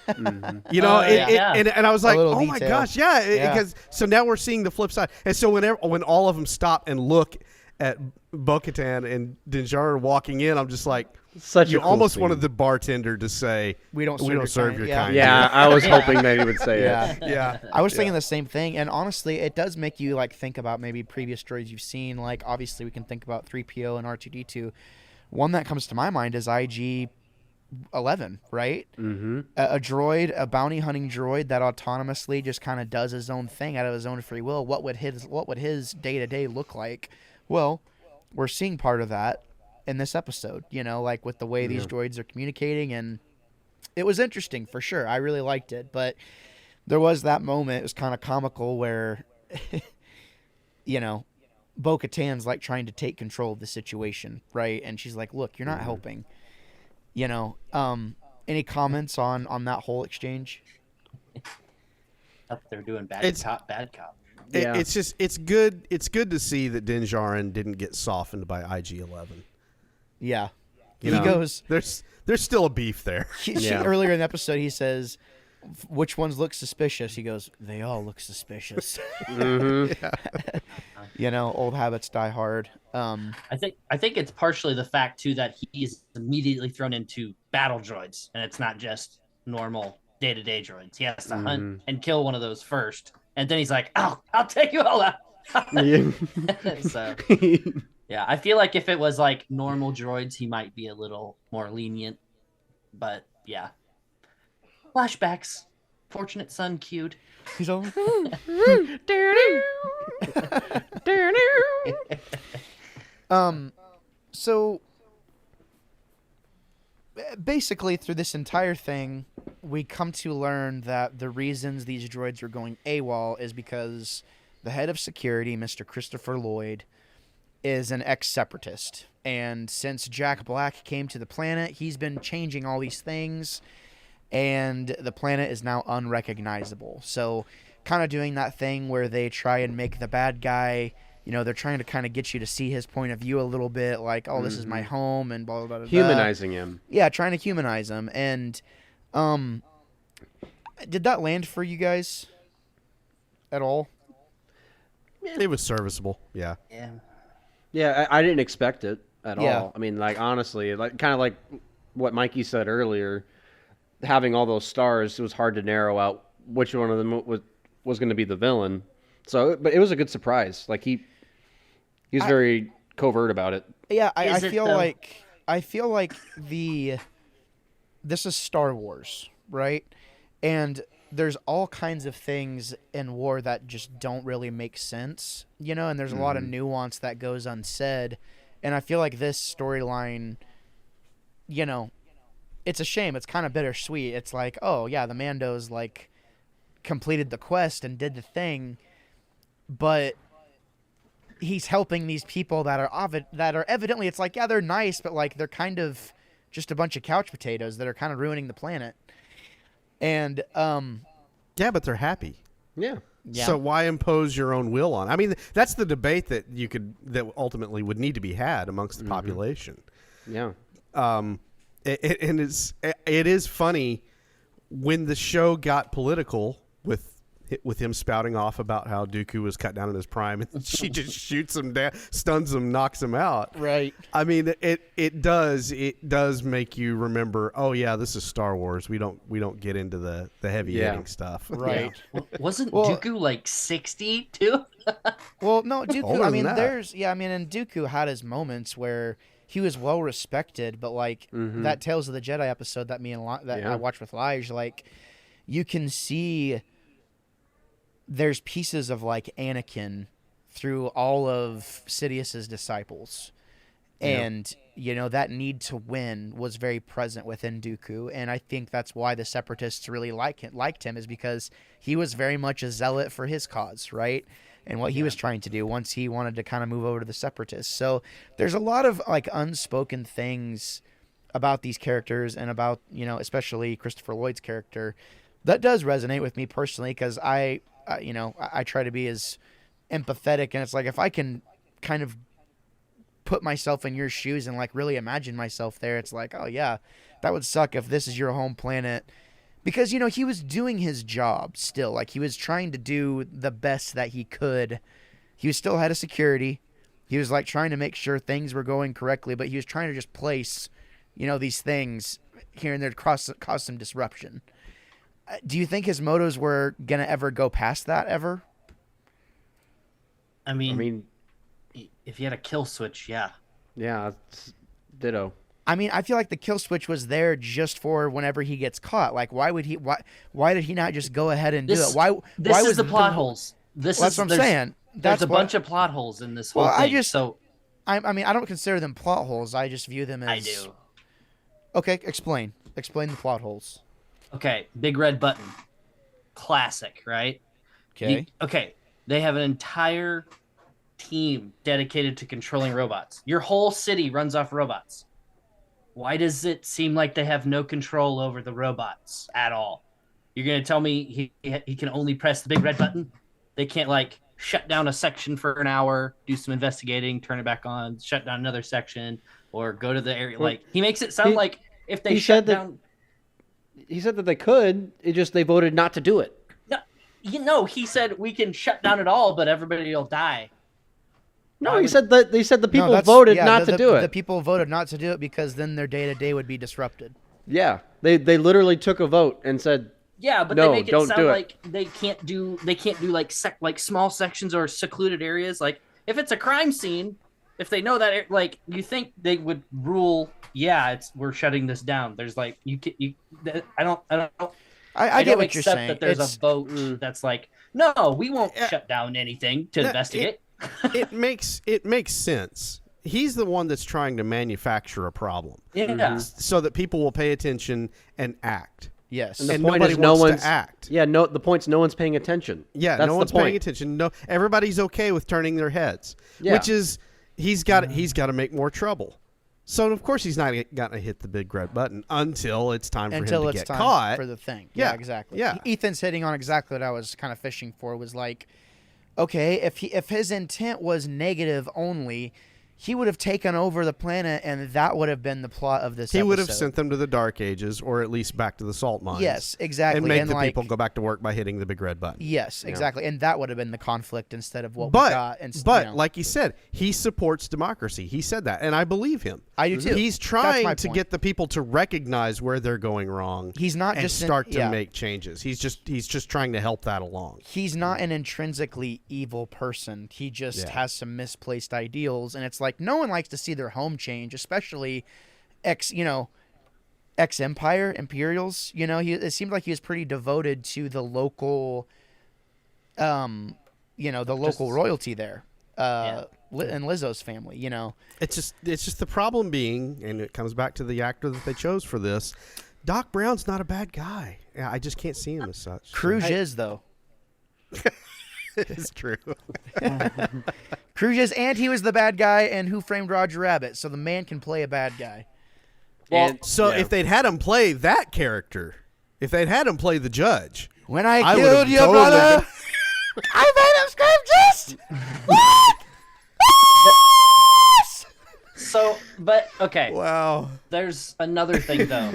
And I was like, oh my gosh, because so now we're seeing the flip side. And so when all of them stop and look at Bo-Katan and Din Djarin walking in, I'm just like, you almost wanted the bartender to say, we don't serve your kind. Yeah, I was hoping that he would say it. Yeah. I was thinking the same thing, and honestly, it does make you like think about maybe previous droids you've seen. Like, obviously, we can think about 3PO and R2-D2. One that comes to my mind is IG-11, right? Mm-hmm. A droid, a bounty hunting droid that autonomously just kind of does his own thing out of his own free will. What would his day-to-day look like? Well, we're seeing part of that in this episode, like with the way these droids are communicating, and it was interesting for sure. I really liked it, but there was that moment, it was kind of comical where, Bo-Katan's like trying to take control of the situation, right? And she's like, look, you're not helping, any comments on that whole exchange? They're doing bad cop. Yeah. It's good to see that Din Djarin didn't get softened by IG-11. Yeah. He goes, there's still a beef there. Earlier in the episode, he says, which ones look suspicious? He goes, they all look suspicious. Old habits die hard. I think it's partially the fact, too, that he is immediately thrown into battle droids, and it's not just normal day-to-day droids. He has to hunt and kill one of those first, and then he's like, I'll take you all out. So... Yeah, I feel like if it was like normal droids, he might be a little more lenient. But yeah. Flashbacks. Fortunate son cued. He's all... So basically through this entire thing, we come to learn that the reasons these droids are going AWOL is because the head of security, Mr. Christopher Lloyd, is an ex-separatist, and since Jack Black came to the planet, he's been changing all these things, and the planet is now unrecognizable. So kind of doing that thing where they try and make the bad guy, they're trying to kind of get you to see his point of view a little bit, like, oh, this is my home, and blah, blah, blah, blah. Humanizing him. Yeah, trying to humanize him. And did that land for you guys at all? It was serviceable. Yeah. Yeah, I didn't expect it at Yeah. all. I mean, like, honestly, kind of like what Mikey said earlier, having all those stars, it was hard to narrow out which one of them was going to be the villain. So, but it was a good surprise. Like, he was very covert about it. Yeah, I feel like this is Star Wars, right? And there's all kinds of things in war that just don't really make sense, and there's a lot of nuance that goes unsaid. And I feel like this storyline, it's a shame. It's kind of bittersweet. It's like, oh yeah, the Mandos like completed the quest and did the thing, but he's helping these people that are evidently, it's like, yeah, they're nice, but like they're kind of just a bunch of couch potatoes that are kind of ruining the planet. And yeah, but they're happy. Yeah. So why impose your own will on? I mean, that's the debate that ultimately would need to be had amongst the population. Yeah. It is funny when the show got political with him spouting off about how Dooku was cut down in his prime, and she just shoots him down, stuns him, knocks him out. Right. I mean, it does make you remember. Oh yeah, this is Star Wars. We don't get into the heavy hitting stuff. Right. Yeah. Wasn't Dooku like 60 too? Well, no, Dooku. Older I mean, than that. and Dooku had his moments where he was well respected, but like that Tales of the Jedi episode that I watched with Lige, like you can see there's pieces of like Anakin through all of Sidious's disciples. And, that need to win was very present within Dooku. And I think that's why the Separatists really liked him, is because he was very much a zealot for his cause, right? And what he was trying to do once he wanted to kind of move over to the Separatists. So there's a lot of like unspoken things about these characters and about, especially Christopher Lloyd's character that does resonate with me personally, because I try to be as empathetic, and it's like if I can kind of put myself in your shoes and like really imagine myself there, it's like, oh yeah, that would suck if this is your home planet, because he was doing his job still, like he was trying to do the best that he could. He was still head of security. He was like trying to make sure things were going correctly, but he was trying to just place these things here and there to cause some disruption. Do you think his motives were going to ever go past that ever? I mean, if he had a kill switch, yeah. Yeah, ditto. I mean, I feel like the kill switch was there just for whenever he gets caught. Like, why did he not just go ahead and do it? Why was the plot holes? That's what I'm saying. There's a bunch of plot holes in this whole thing. I mean, I don't consider them plot holes. I just view them as... I do. Okay, explain. Explain the plot holes. Okay, big red button. Classic, right? Okay. They have an entire team dedicated to controlling robots. Your whole city runs off robots. Why does it seem like they have no control over the robots at all? You're going to tell me he can only press the big red button? They can't, like, shut down a section for an hour, do some investigating, turn it back on, shut down another section, or go to the area. Like, he makes it sound like if they shut down... He said that they could. They voted not to do it. No, he said we can shut down it all, but everybody will die. No, he said that the people voted not to do it. The people voted not to do it because then their day-to-day would be disrupted. Yeah, they literally took a vote and said, yeah, but no, they make it sound like they can't do like small sections or secluded areas. Like if it's a crime scene, if they know that, like, you think they would rule, we're shutting this down. There's like I don't get what you're saying. That there's a vote that's like, no, we won't shut down anything to investigate. It makes sense. He's the one that's trying to manufacture a problem. Yeah. So that people will pay attention and act. Yes. And nobody wants to act. Yeah, the point's no one's paying attention. Yeah, no one's paying attention. No, everybody's okay with turning their heads. Yeah. Which is he's got to make more trouble. So of course he's not going to hit the big red button until it's time for him to get caught for the thing. Yeah, exactly. Yeah. Ethan's hitting on exactly what I was kind of fishing for. Was like, okay, if his intent was negative only, he would have taken over the planet, and that would have been the plot of this episode. He would have sent them to the Dark Ages, or at least back to the salt mines. Yes, exactly. And make the people go back to work by hitting the big red button. Yes, exactly. And that would have been the conflict instead of what we got. But like he said, he supports democracy. He said that, and I believe him. I do too. He's trying to get the people to recognize where they're going wrong. He's not and just start to make changes. He's just trying to help that along. He's not an intrinsically evil person. He just has some misplaced ideals, and it's like no one likes to see their home change, especially ex-Empire, Imperials. It seemed like he was pretty devoted to the local, the local royalty there, and Lizzo's family. It's just the problem being, and it comes back to the actor that they chose for this. Doc Brown's not a bad guy. I just can't see him as such. Cruz is though. It's true. Cruz is, and he was the bad guy in Who Framed Roger Rabbit, so the man can play a bad guy. Well, if they'd had him play that character, if they'd had him play the judge, when I killed your brother, I made him scream just. So, but okay. Wow. There's another thing though.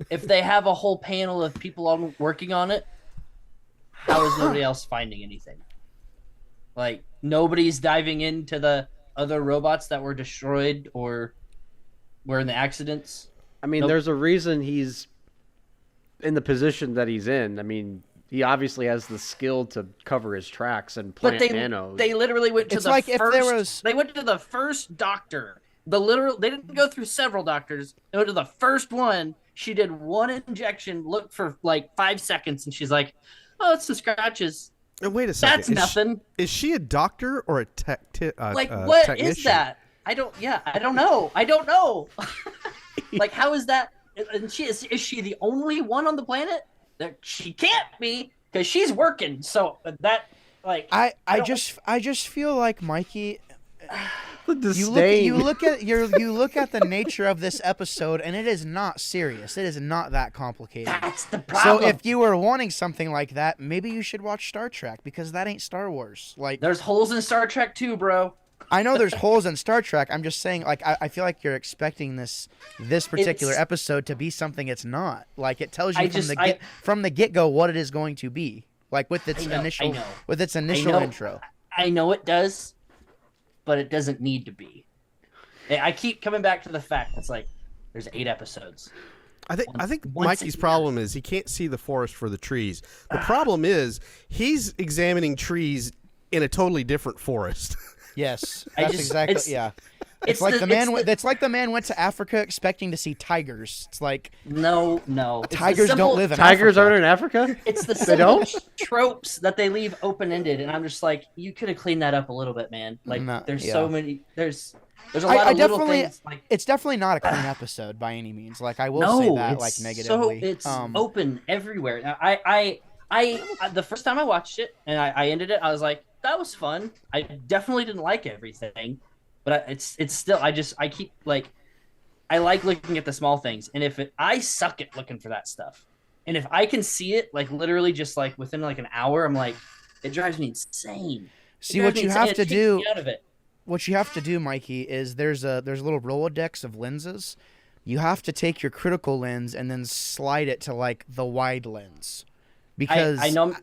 If they have a whole panel of people working on it, how is nobody else finding anything? Like, nobody's diving into the other robots that were destroyed or were in the accidents? I mean, there's a reason he's in the position that he's in. I mean, he obviously has the skill to cover his tracks and plant nanos. They literally went to They went to the first doctor. They didn't go through several doctors. They went to the first one. She did one injection, looked for like 5 seconds, and she's like, "Oh, it's the scratches." Wait a second. That's nothing. Is she a doctor or a what technician? is that? I don't know. Like, how is that? And is she the only one on the planet? She can't be, because she's working. So that, like, I just feel like, Mikey, you look at the nature of this episode, and it is not serious. It is not that complicated. That's the problem. So if you were wanting something like that, maybe you should watch Star Trek, because that ain't Star Wars. Like, there's holes in Star Trek too, bro. I know there's holes in Star Trek. I'm just saying, like, I feel like you're expecting this particular episode to be something it's not. Like, it tells you from the get-go what it is going to be. Like, with its initial intro. I know it does, but it doesn't need to be. I keep coming back to the fact it's like there's 8 episodes. I think Mikey's problem is he can't see the forest for the trees. The problem is he's examining trees in a totally different forest. Yes, It's like the man went to Africa expecting to see tigers. It's like no. Tigers don't live in Tigers Africa. aren't in Africa? It's the simple tropes that they leave open-ended, and I'm just like, you could have cleaned that up a little bit, man. Like, so many. There's a lot of little things. Like, it's definitely not a clean episode by any means. Like, I will say that, like, negatively. So it's open everywhere. Now, I the first time I watched it and I ended it, I was like, that was fun. I definitely didn't like everything, but it's still, I keep, like, I like looking at the small things, and I suck at looking for that stuff, and if I can see it, like, literally just like within like an hour, I'm like, it drives me insane. See, what you have to do, Mikey, is there's a little Rolodex of lenses. You have to take your critical lens and then slide it to, like, the wide lens, because I know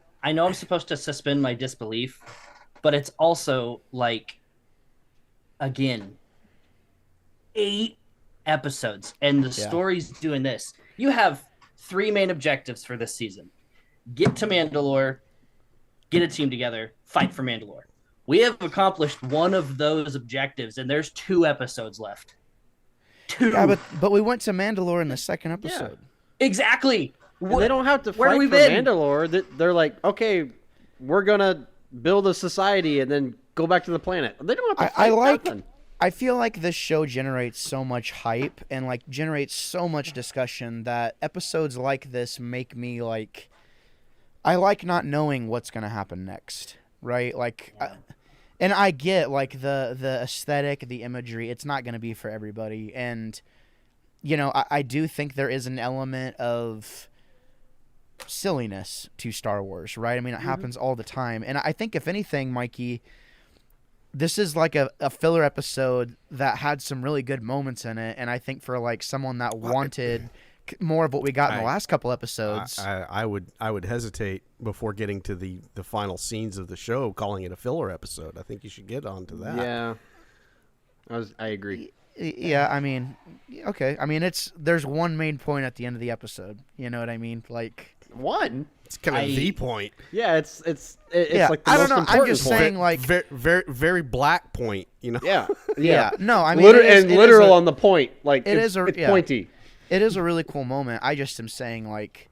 I'm supposed to suspend my disbelief, but it's also, like, again, 8 episodes, and the story's doing this. You have 3 main objectives for this season. Get to Mandalore, get a team together, fight for Mandalore. We have accomplished one of those objectives, and there's 2 episodes left. 2. Yeah, but we went to Mandalore in the second episode. Yeah. Exactly. They don't have to fight for Mandalore. They're like, okay, we're going to build a society and then go back to the planet. They don't have to fight nothing. I feel like this show generates so much hype and, like, generates so much discussion that episodes like this make me, like, I like not knowing what's going to happen next, right? Like, And I get like the aesthetic, the imagery. It's not going to be for everybody, and I do think there is an element of silliness to Star Wars, right? I mean, it happens all the time, and I think if anything, Mikey, this is like a filler episode that had some really good moments in it, and I think for like someone that wanted more of what we got in the last couple episodes, I would hesitate before getting to the final scenes of the show calling it a filler episode. I think you should get on to that. Yeah, I agree. Yeah, I mean, okay. I mean, there's one main point at the end of the episode. You know what I mean? Like one. It's kind of the point. Yeah, it's yeah, like the I most don't know. I'm important just point. saying, like, very, very, very black point. Yeah. No, I mean, literal on the point. Like it's pointy. It is a really cool moment. I just am saying, like,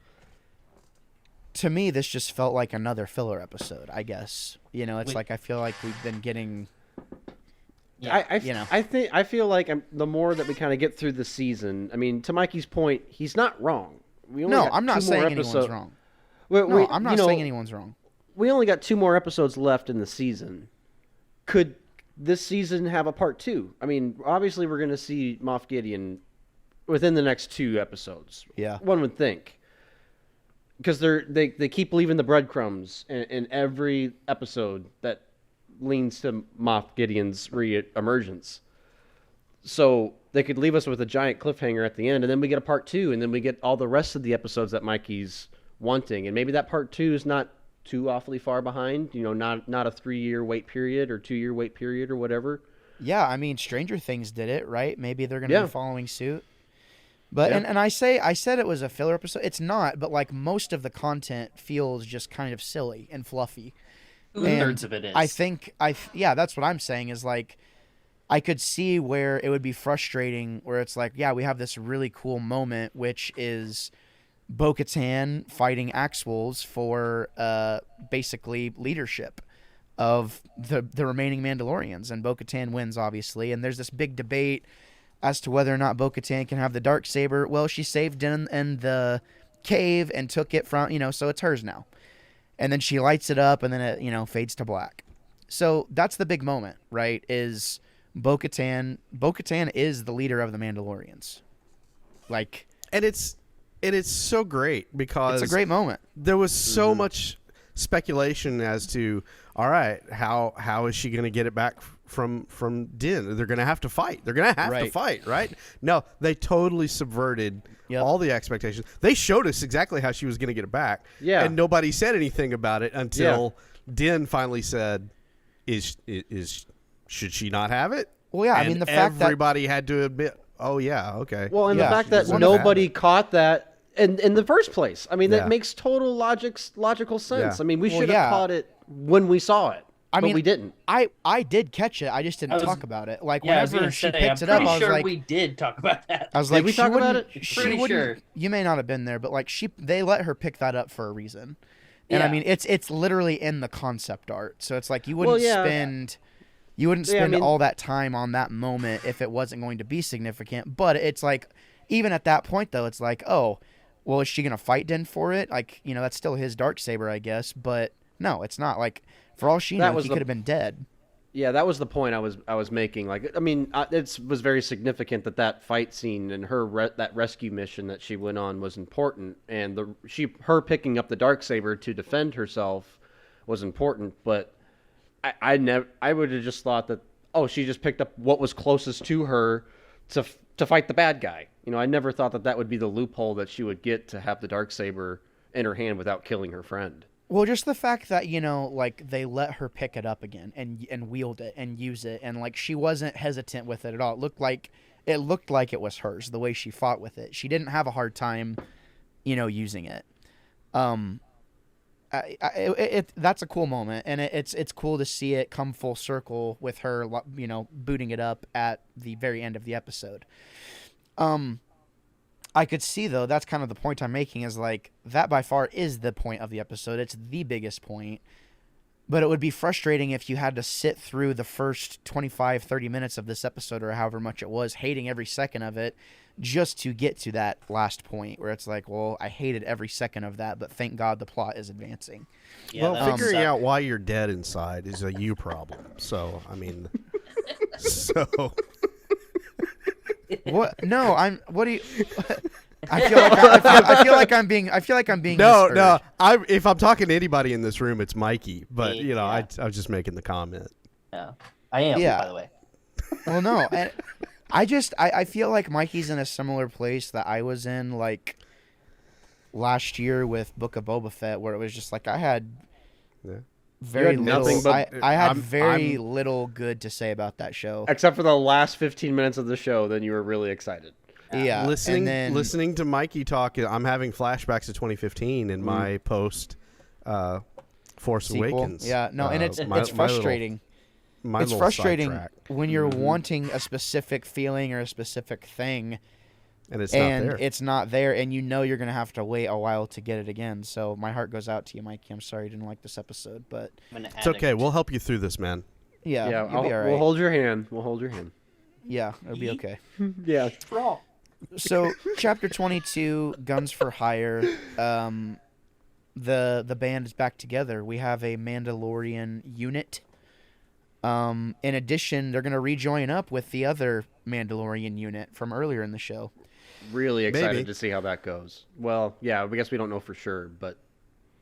to me, this just felt like another filler episode. I guess it's like I feel like we've been getting. Yeah, I feel like the more that we kind of get through the season. I mean, to Mikey's point, he's not wrong. I'm not saying anyone's wrong. I'm not saying anyone's wrong. We only got 2 more episodes left in the season. Could this season have a part 2? I mean, obviously we're going to see Moff Gideon within the next 2 episodes. Yeah, one would think, because they keep leaving the breadcrumbs in every episode that leans to Moff Gideon's re-emergence. So they could leave us with a giant cliffhanger at the end, and then we get a part 2, and then we get all the rest of the episodes that Mikey's wanting, and maybe that part 2 is not too awfully far behind. Not a 3-year wait period or 2-year wait period or whatever. Yeah, I mean, Stranger Things did it, right? Maybe they're going to be following suit. But and I said it was a filler episode. It's not, but like most of the content feels just kind of silly and fluffy. 2/3 of it is. I think that's what I'm saying is like I could see where it would be frustrating where it's like, yeah, we have this really cool moment, which is Bo-Katan fighting Axe Wolves for basically leadership of the remaining Mandalorians, and Bo-Katan wins, obviously, and there's this big debate as to whether or not Bo-Katan can have the Darksaber. Well, she saved in the cave and took it from, so it's hers now. And then she lights it up, and then it, fades to black. So that's the big moment, right, is Bo-Katan. Bo-Katan is the leader of the Mandalorians. Like, and it's so great because it's a great moment. There was so much speculation as to, all right, how is she going to get it back from Din? They're going to have to fight. They're going to have to fight, right? No, they totally subverted all the expectations. They showed us exactly how she was going to get it back. Yeah, and nobody said anything about it until Din finally said, should she not have it? Well, yeah, and I mean, the fact that everybody had to admit, oh yeah, okay. Well, and the fact that nobody caught that in the first place. I mean, that makes total logical sense. Yeah. I mean, we should have caught it when we saw it. But we didn't. I did catch it. I just didn't talk about it. Like, whenever she picked it up, I was like, we did talk about that. I was like, did we talk about it? Pretty sure. You may not have been there, but like they let her pick that up for a reason. And I mean, it's literally in the concept art. So it's like you wouldn't spend all that time on that moment if it wasn't going to be significant. But it's like, even at that point though, it's like, oh, well, is she going to fight Din for it? Like, that's still his Darksaber, I guess. But no, it's not. Like, for all she knows, he could have been dead. Yeah, that was the point I was making. Like, I mean, it was very significant that fight scene and that rescue mission that she went on was important, and her picking up the Darksaber to defend herself was important. But I would have just thought that, oh, she just picked up what was closest to her to fight the bad guy. I never thought that would be the loophole that she would get to have the Darksaber in her hand without killing her friend. Well, just the fact that, like, they let her pick it up again and wield it and use it, and, like, she wasn't hesitant with it at all. It looked like it was hers, the way she fought with it. She didn't have a hard time, using it. That's a cool moment, and it's cool to see it come full circle with her, booting it up at the very end of the episode. I could see, though, that's kind of the point I'm making, is like, that by far is the point of the episode. It's the biggest point. But it would be frustrating if you had to sit through the first 25, 30 minutes of this episode, or however much it was, hating every second of it, just to get to that last point where it's like, well, I hated every second of that, but thank God the plot is advancing. Yeah, well, figuring out why you're dead inside is a you problem. So, I mean, so what? No, I'm. What do you? I feel like I'm being. no. misheard. If I'm talking to anybody in this room, it's Mikey. But you know, Yeah. I was just making the comment. Yeah, I am. Yeah. By the way. Well, no, and I feel like Mikey's in a similar place that I was in like last year with Book of Boba Fett, where it was just like I had very You had little. nothing but- I had I'm- very little good to say about that show. Except for the last 15 minutes of the show, then you were really excited. Yeah, listening and then, listening to Mikey talk, I'm having flashbacks to 2015 in my post Force sequel. Awakens. Yeah, no, and it's my frustrating. My It's little frustrating sidetrack. when you're wanting a specific feeling or a specific thing, and it's and not there. it's not there, and you know you're gonna have to wait a while to get it again. So my heart goes out to you, Mikey. I'm sorry you didn't like this episode, but It's okay. We'll help you through this, man. yeah, Yeah, you'll be all right. we'll hold your hand. We'll hold your hand. Yeah, it'll be okay. Yeah. So chapter 22, Guns for Hire. The band is back together. We have a Mandalorian unit. In addition, they're gonna rejoin up with the other Mandalorian unit from earlier in the show. Really excited Maybe. to see how that goes. Well, yeah, I guess we don't know for sure, but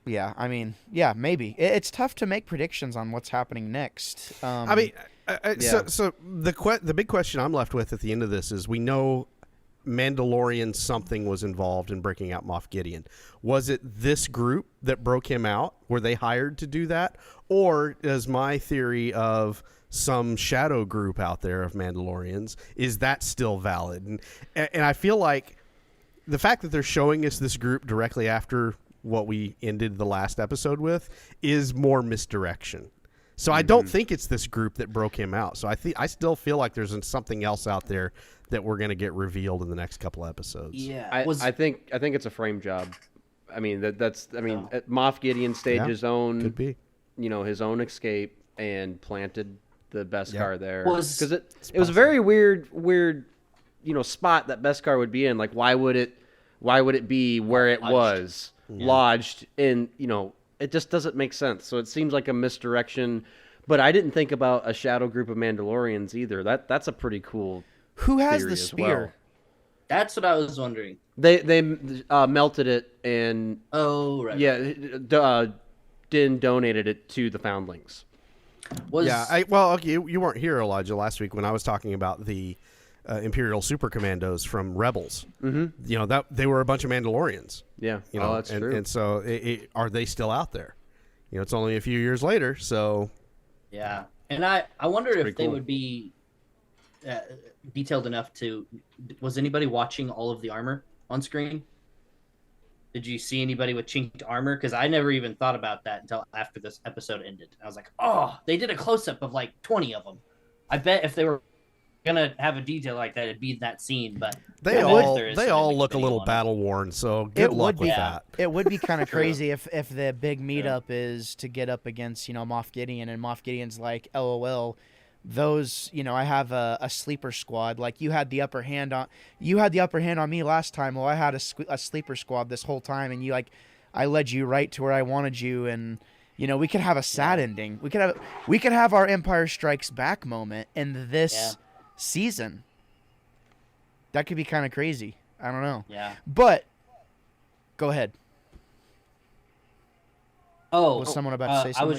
Yeah, I mean, yeah, maybe. It's tough to make predictions on what's happening next. I mean, Yeah. so the big question I'm left with at the end of this is we know Mandalorian something was involved in breaking out Moff Gideon. Was it this group that broke him out? Were they hired to do that? Or is my theory of some shadow group out there of Mandalorians, is that still valid? And I feel like the fact that they're showing us this group directly after what we ended the last episode with is more misdirection. So I don't think it's this group that broke him out. So I still feel like there's something else out there that we're going to get revealed in the next couple episodes. Yeah. I think it's a frame job. I mean Moff Gideon staged Yeah, his own, could be. his own escape and planted the Beskar there Was- because it was a very weird spot that Beskar would be in. Like why would it be where it was lodged in? It just doesn't make sense. So it seems like a misdirection. But I didn't think about a shadow group of Mandalorians either. That's a pretty cool. Who has theory the as spear? well. That's what I was wondering. They melted it and Oh, right. Din donated it to the Foundlings. Okay, you weren't here, Elijah, last week when I was talking about the Imperial Super Commandos from Rebels. Mm-hmm. That they were a bunch of Mandalorians. Yeah, that's and, true. And so, are they still out there? It's only a few years later, so Yeah, and I wonder if pretty they cool. would be detailed enough to. Was anybody watching all of the armor on screen? Did you see anybody with chinked armor? Because I never even thought about that until after this episode ended. I was like, oh, they did a close up of like 20 of them. I bet if they were gonna have a detail like that, it'd be in that scene. But they I bet all there is they some all big look a video little on it. battle worn. So good luck would with be. that. It would be kind of True. crazy if the big meetup is to get up against Moff Gideon, and Moff Gideon's like, LOL, those I have a sleeper squad. Like you had the upper hand on me last time. Well, I had a sleeper squad this whole time, and I led you right to where I wanted you, and we could have a sad ending. We could have our Empire Strikes Back moment in this season. That could be kind of crazy. I don't know. Yeah. But go ahead. Oh, Was someone about to say something?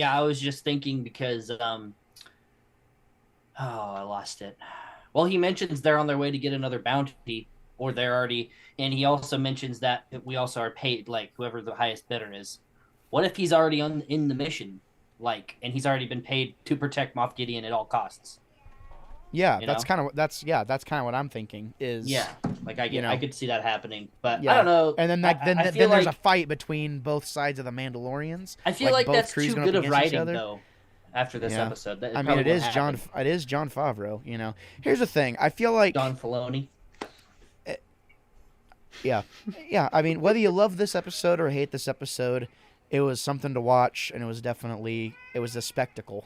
I was just thinking because I lost it. Well, he mentions they're on their way to get another bounty, or they're already, and he also mentions that we also are paid, like whoever the highest bidder is. What if he's already in the mission, and he's already been paid to protect Moff Gideon at all costs? Yeah, You that's know? kind of what I'm thinking is. Yeah, I could see that happening, but Yeah. I don't know. And then I feel then there's a like- fight between both sides of the Mandalorians. I feel like both that's crews too going up good of against each writing, other. though. After this Yeah. episode, that I mean, probably it won't is happen. John Favreau. Here's the thing. I feel like Don Filoni. yeah. I mean, whether you love this episode or hate this episode, it was something to watch, and it was a spectacle.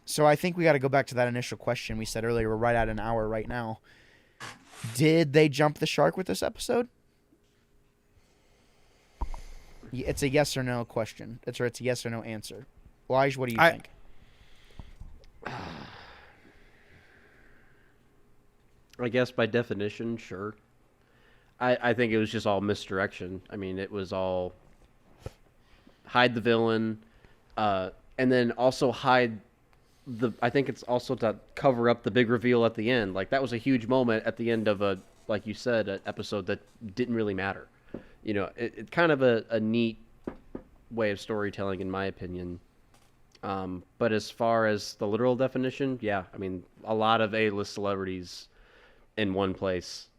So I think we got to go back to that initial question we said earlier. We're right at an hour right now. Did they jump the shark with this episode? It's a yes or no question. It's a yes or no answer. Elijah, what do you think? I guess by definition, sure. I think it was just all misdirection. I mean, it was all hide the villain, and then also hide I think it's also to cover up the big reveal at the end. Like, that was a huge moment at the end of like you said, an episode that didn't really matter. You know, it kind of a neat way of storytelling, in my opinion. But as far as the literal definition, yeah, I mean, a lot of A-list celebrities in one place.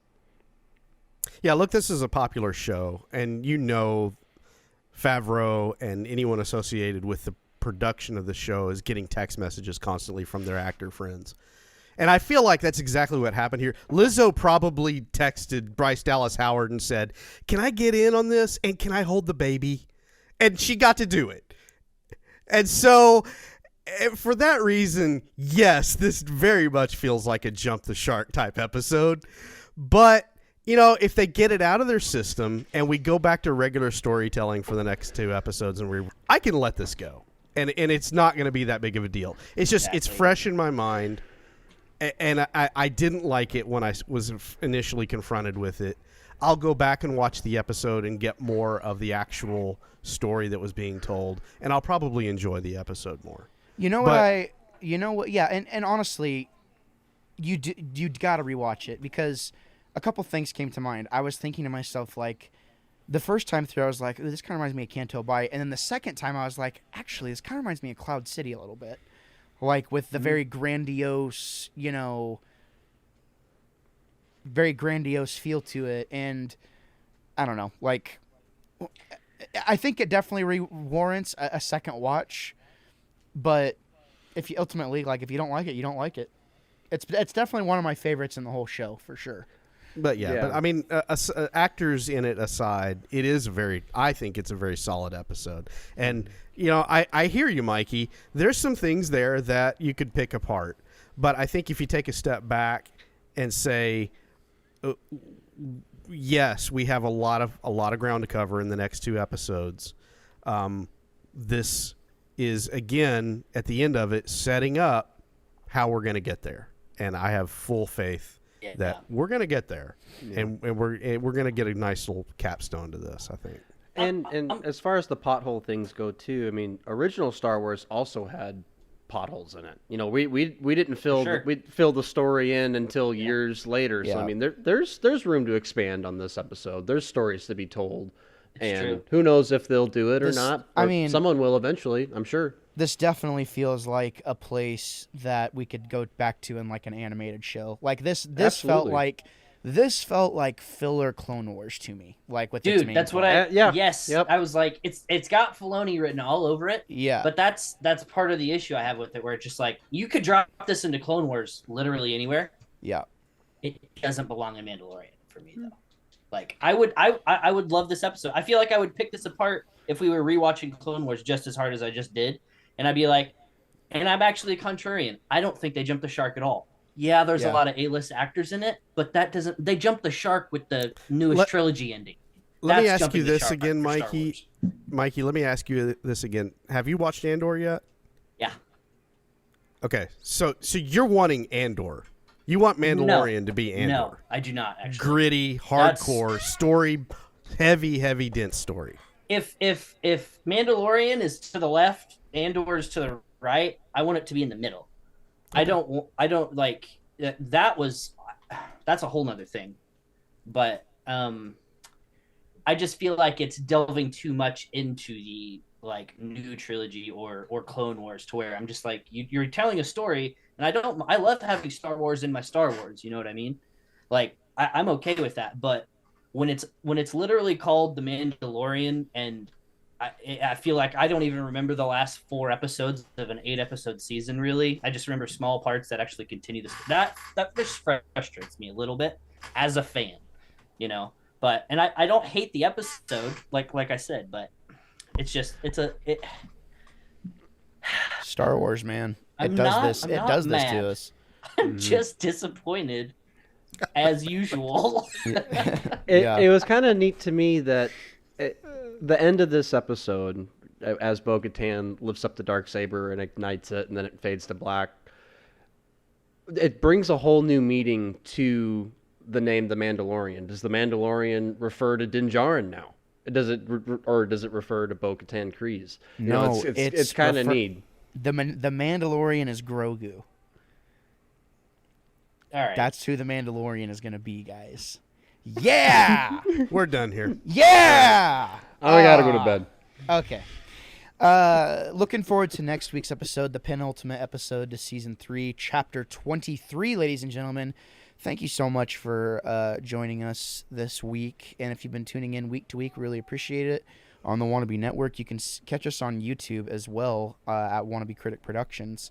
Yeah, look, this is a popular show, and Favreau and anyone associated with the production of the show is getting text messages constantly from their actor friends. And I feel like that's exactly what happened here. Lizzo probably texted Bryce Dallas Howard and said, "Can I get in on this, and can I hold the baby?" And she got to do it. And so, for that reason, yes, this very much feels like a jump the shark type episode. But, you know, if they get it out of their system and we go back to regular storytelling for the next 2 episodes, I can let this go. And it's not going to be that big of a deal. It's just, It's fresh in my mind. And I didn't like it when I was initially confronted with it. I'll go back and watch the episode and get more of the actual story that was being told, and I'll probably enjoy the episode more. You know what? Yeah, and honestly, you got to rewatch it, because a couple things came to mind. I was thinking to myself, like, the first time through, I was like, "Ooh, this kind of reminds me of Canto Bight," and then the second time, I was like, actually, this kind of reminds me of Cloud City a little bit, like with the very grandiose, very grandiose feel to it. And I don't know, like, I think it definitely warrants a second watch, but if you ultimately, like, if you don't like it, you don't like it. It's definitely one of my favorites in the whole show, for sure. But but I mean, actors in it aside, I think it's a very solid episode. And, I hear you, Mikey. There's some things there that you could pick apart. But I think if you take a step back and say, yes, we have a lot of ground to cover in the next 2 episodes. This is, again, at the end of it, setting up how we're going to get there. And I have full faith that we're going to get there, and we're going to get a nice little capstone to this, I think. And as far as the pothole things go too, I mean, original Star Wars also had potholes in it. You know, we didn't fill the story in until years later. So I mean, there's room to expand on this episode. There's stories to be told, and who knows if they'll do it or not. I mean, someone will eventually, I'm sure. This definitely feels like a place that we could go back to in, like, an animated show. Like, this felt like filler Clone Wars to me. Like, with its main that's plot. what I was like, it's got Filoni written all over it. Yeah. But that's part of the issue I have with it, where it's just like, you could drop this into Clone Wars literally anywhere. Yeah. It doesn't belong in Mandalorian for me, though. Like, I would love this episode. I feel like I would pick this apart if we were rewatching Clone Wars just as hard as I just did. And I'd be like, and I'm actually a contrarian. I don't think they jumped the shark at all. Yeah, there's a lot of A-list actors in it, but they jumped the shark with the newest trilogy ending. Let me ask you this again, Mikey. Mikey, let me ask you this again. Have you watched Andor yet? Yeah. Okay, so you're wanting Andor. You want Mandalorian to be Andor. No, I do not, actually. Gritty, hardcore, story, heavy, dense story. If Mandalorian is to the left, Andor is to the right, I want it to be in the middle. Okay. I don't like that's a whole nother thing. But I just feel like it's delving too much into the, like, new trilogy or Clone Wars, to where I'm just like, you're telling a story, and I love having Star Wars in my Star Wars, you know what I mean? Like, I'm okay with that, but when it's literally called The Mandalorian, and I feel like I don't even remember the last 4 episodes of an 8-episode season, really. I just remember small parts that actually continue this. That just frustrates me a little bit as a fan, But I don't hate the episode, like I said, but it's just Star Wars, man. It I'm does not, this. I'm It not does this mad. to us. I'm just disappointed, as usual. It was kind of neat to me that the end of this episode, as Bo-Katan lifts up the Darksaber and ignites it, and then it fades to black, it brings a whole new meaning to the name the Mandalorian. Does the Mandalorian refer to Din Djarin now? Does it refer to Bo-Katan Kryze? No, it's kind of neat. The Mandalorian is Grogu. All right. That's who the Mandalorian is going to be, guys. Yeah! We're done here. Yeah! I gotta go to bed. Okay. Looking forward to next week's episode, the penultimate episode to Season 3, Chapter 23, ladies and gentlemen. Thank you so much for joining us this week. And if you've been tuning in week to week, really appreciate it. On the Wannabe Network, you can catch us on YouTube as well at Wannabe Critic Productions.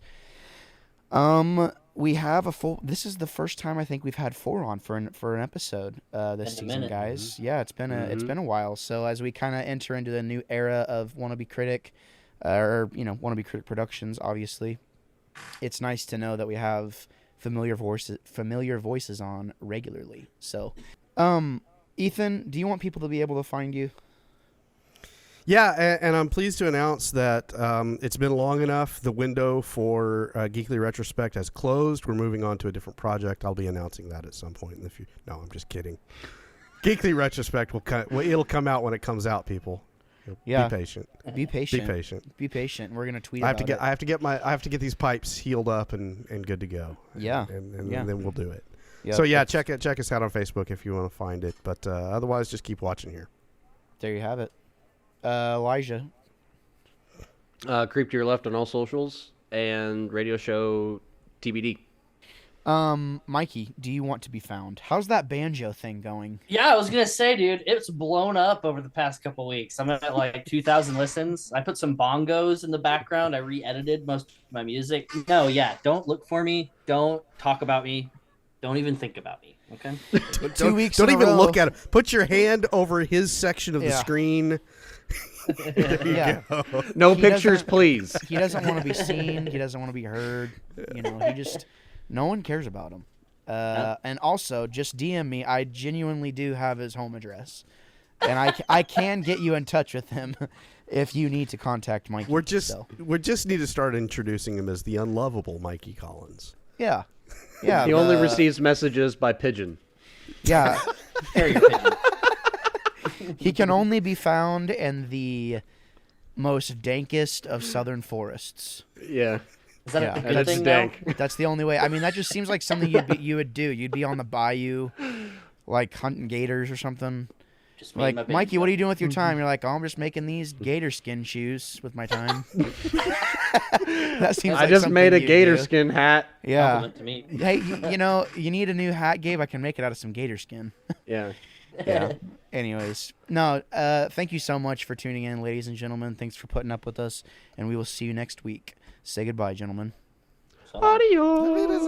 We have a full. This is the first time I think we've had 4 on for an episode this season, guys. Yeah, it's been a while. So as we kind of enter into the new era of Wannabe Critic, Wannabe Critic Productions, obviously, it's nice to know that we have familiar voices on regularly. So, Ethan, do you want people to be able to find you? Yeah, and I'm pleased to announce that it's been long enough. The window for Geekly Retrospect has closed. We're moving on to a different project. I'll be announcing that at some point in the future. No, I'm just kidding. Geekly Retrospect it'll come out when it comes out, people. Yeah. Be patient. Be patient. Be patient. Be patient. We're gonna tweet. I about have to get these pipes healed up and good to go. Yeah. And then we'll do it. Yep. So yeah, check us out on Facebook if you want to find it. But otherwise, just keep watching here. There you have it. Elijah. Creep to your left on all socials and radio show TBD. Mikey, do you want to be found? How's that banjo thing going? Yeah, I was gonna say, dude, it's blown up over the past couple weeks. I'm at like 2,000 listens. I put some bongos in the background. I re-edited most of my music. No, yeah, don't look for me. Don't talk about me. Don't even think about me. Okay. 2 weeks. Don't in a even row. look at it. Put your hand over his section of the Yeah. screen. Yeah. No He pictures, doesn't- please. He doesn't want to be seen. He doesn't want to be heard. No one cares about him. And also, just DM me. I genuinely do have his home address, and I can get you in touch with him if you need to contact Mikey. We just need to start introducing him as the unlovable Mikey Collins. Yeah. He only receives messages by pigeon. Yeah. Carrier pigeon. He can only be found in the most dankest of southern forests. Yeah. Is that Yeah. a good That's thing, dank. That's the only way. I mean, that just seems like something you would do. You'd be on the bayou, like hunting gators or something. Just me and my Like, baby Mikey, what are you doing with your Mm-hmm. time? You're like, oh, I'm just making these gator skin shoes with my time. That seems. I like just something made a you'd gator do. skin hat. Yeah. compliment to me. Hey, you need a new hat, Gabe? I can make it out of some gator skin. Yeah. Yeah. Anyways, no. Thank you so much for tuning in, ladies and gentlemen. Thanks for putting up with us, and we will see you next week. Say goodbye, gentlemen. So- Adios.